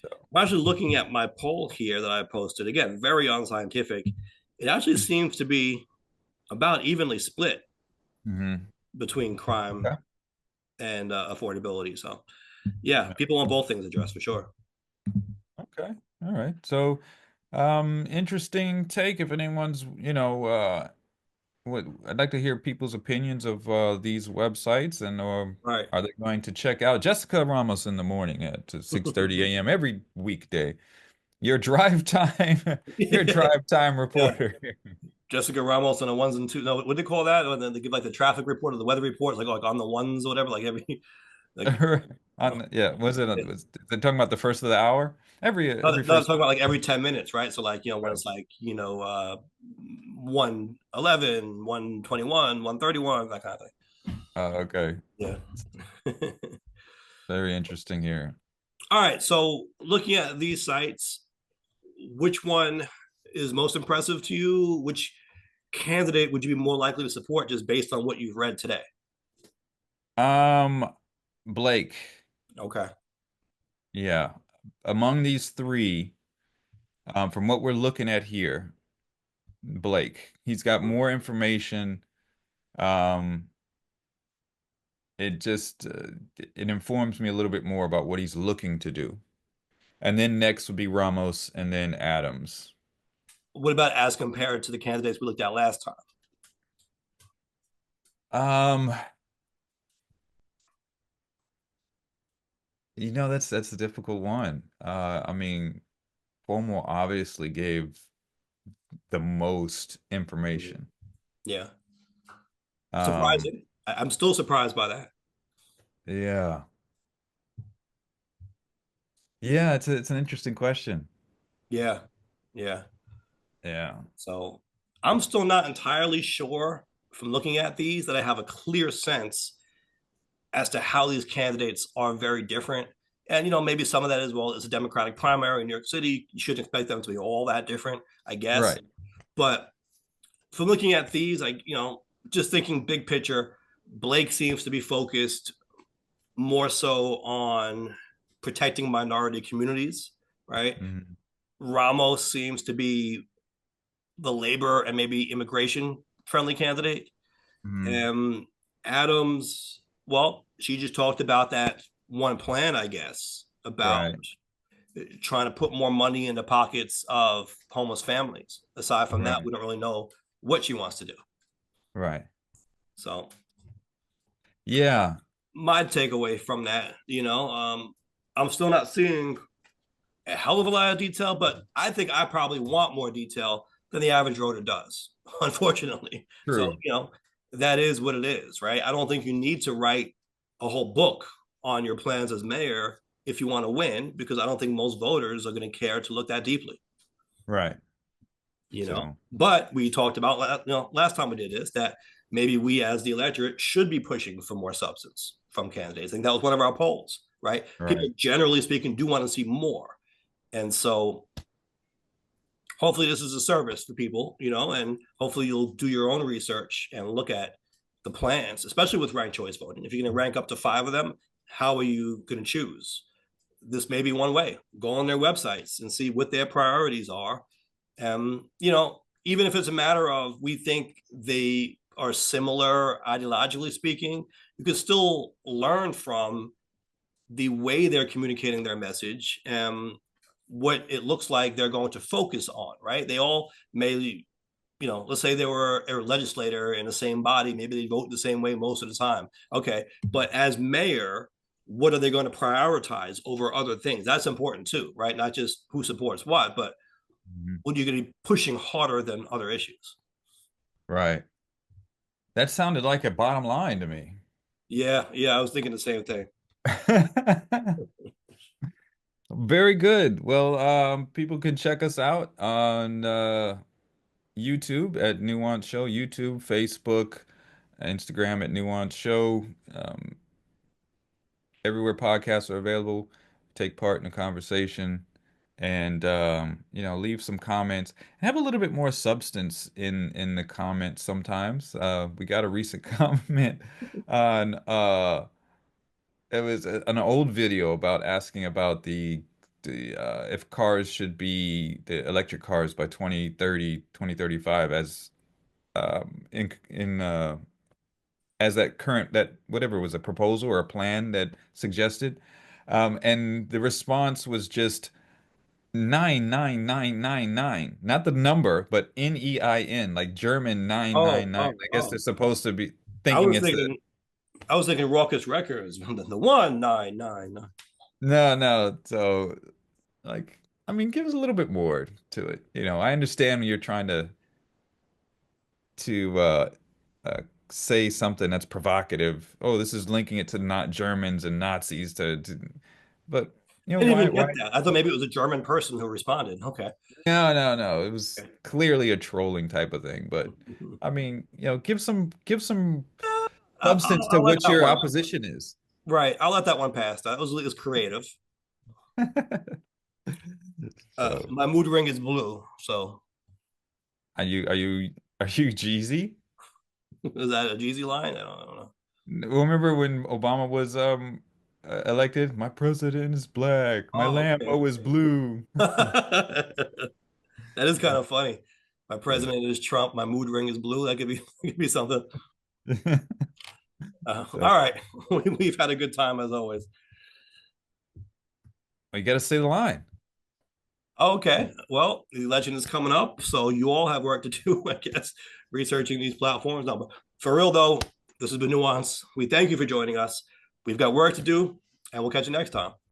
So,
I'm actually looking at my poll here that I posted. Again, very unscientific. It actually seems to be about evenly split
mhm.
between crime
Okay.
and affordability. So, yeah, people want both things addressed for sure.
Okay. All right. So, interesting take. If anyone's, what I'd like to hear people's opinions of these websites, and
Right.
are they going to check out Jessica Ramos in the morning at 6:30 a.m. every weekday? Your drive time, your drive time
Yeah.
reporter.
Jessica Ramos on the ones and two. No, what do they call that? And then they give like the traffic report or the weather report, like on the ones or whatever. Like every like.
Yeah, was they talking about the first of the hour?
No,
Every
no, I'm
first.
talking about like every 10 minutes, right? So like, when
Oh,
it's like, 111, 121, 131, that kind of
okay.
thing. Yeah.
Very interesting here.
All right. So looking at these sites, which one is most impressive to you? Which candidate would you be more likely to support just based on what you've read today?
Um, Blake.
Okay.
Yeah. Among these three, from what we're looking at here, Blake. He's got more information. Um, it just it informs me a little bit more about what he's looking to do. And then next would be Ramos and then Adams.
What about as compared to the candidates we looked at last time?
Um, that's a difficult one. I mean, Cuomo obviously gave the most information.
Yeah.
Um,
Surprising. I'm still surprised by that.
yeah. Yeah, it's an interesting question.
Yeah. Yeah.
Yeah.
So I'm still not entirely sure from looking at these that I have a clear sense as to how these candidates are very different. And maybe some of that as well is a Democratic primary in New York City. You shouldn't expect them to be all that different, I guess.
Right.
But from looking at these, just thinking big picture, Blake seems to be focused more so on protecting minority communities, right?
Mhm.
Ramos seems to be the labor and maybe immigration friendly candidate.
Mhm.
And Adams, well, she just talked about that one plan, I guess, about
Right.
trying to put more money in the pockets of homeless families. Aside from that,
Right.
we don't really know what she wants to do.
Right.
So
Yeah.
my takeaway from that, I'm still not seeing a hell of a lot of detail, but I think I probably want more detail than the average voter does, unfortunately. So,
True.
that is what it is, right? I don't think you need to write a whole book on your plans as mayor if you want to win, because I don't think most voters are going to care to look that deeply.
Right. So,
But we talked about last time we did this, that maybe we as the electorate should be pushing for more substance from candidates. I think that was one of our polls, right? People,
right.
generally speaking, do want to see more. And so hopefully this is a service for people, and hopefully you'll do your own research and look at the plans, especially with ranked choice voting. If you're going to rank up to 5 of them, how are you going to choose? This may be one way. Go on their websites and see what their priorities are. Even if it's a matter of we think they are similar ideologically speaking, you can still learn from the way they're communicating their message and what it looks like they're going to focus on, right? They all may, let's say they were a legislator in the same body, maybe they vote the same way most of the time. Okay, but as mayor, what are they going to prioritize over other things? That's important too, right? Not just who supports what, but what are you going to be pushing harder than other issues?
Right. That sounded like a bottom line to me.
Yeah, I was thinking the same thing.
Very good. Well, people can check us out on YouTube at Nuance Show, YouTube, Facebook, Instagram at Nuance Show. Um, Everywhere podcasts are available. Take part in the conversation and leave some comments. Have a little bit more substance in the comments sometimes. We got a recent comment on it was an old video about asking about the if cars should be the electric cars by 2030, 2035 as in as that current that whatever was a proposal or a plan that suggested. And the response was just 99999, not the number, but NEIN, like German
Oh,
999.
oh,
I guess they're
oh.
supposed to be
I
thinking
was
it's a
thinking, I was thinking Raucous Records, the 1999.
no, no. So like, I mean, give us a little bit more to it. I understand when you're trying to uh, say something that's provocative. Oh, this is linking it to not Germans and Nazis but
I didn't even
why?
get that. I thought maybe it was a German person who responded. Okay.
No, no, no. It was clearly a trolling type of thing. But I mean, give some substance to
I'll let
what
that
your
one.
opposition is.
Right. I'll let that one pass. That was creative.
So,
My mood ring is blue. So
are you Jeezy?
is that a Jeezy line? I don't know.
Remember when Obama was elected? My president is black. My
Oh, okay.
Lambo is blue.
That is kind of funny. My
Yeah.
president is Trump. My mood ring is blue. That could be could be something.
So
All right. We've had a good time as always.
you got to say the line.
Okay. Well, the election is coming up, so you all have work to do, I guess, researching these platforms. Now, but for real though, this has been Nuance. We thank you for joining us. We've got work to do, and we'll catch you next time.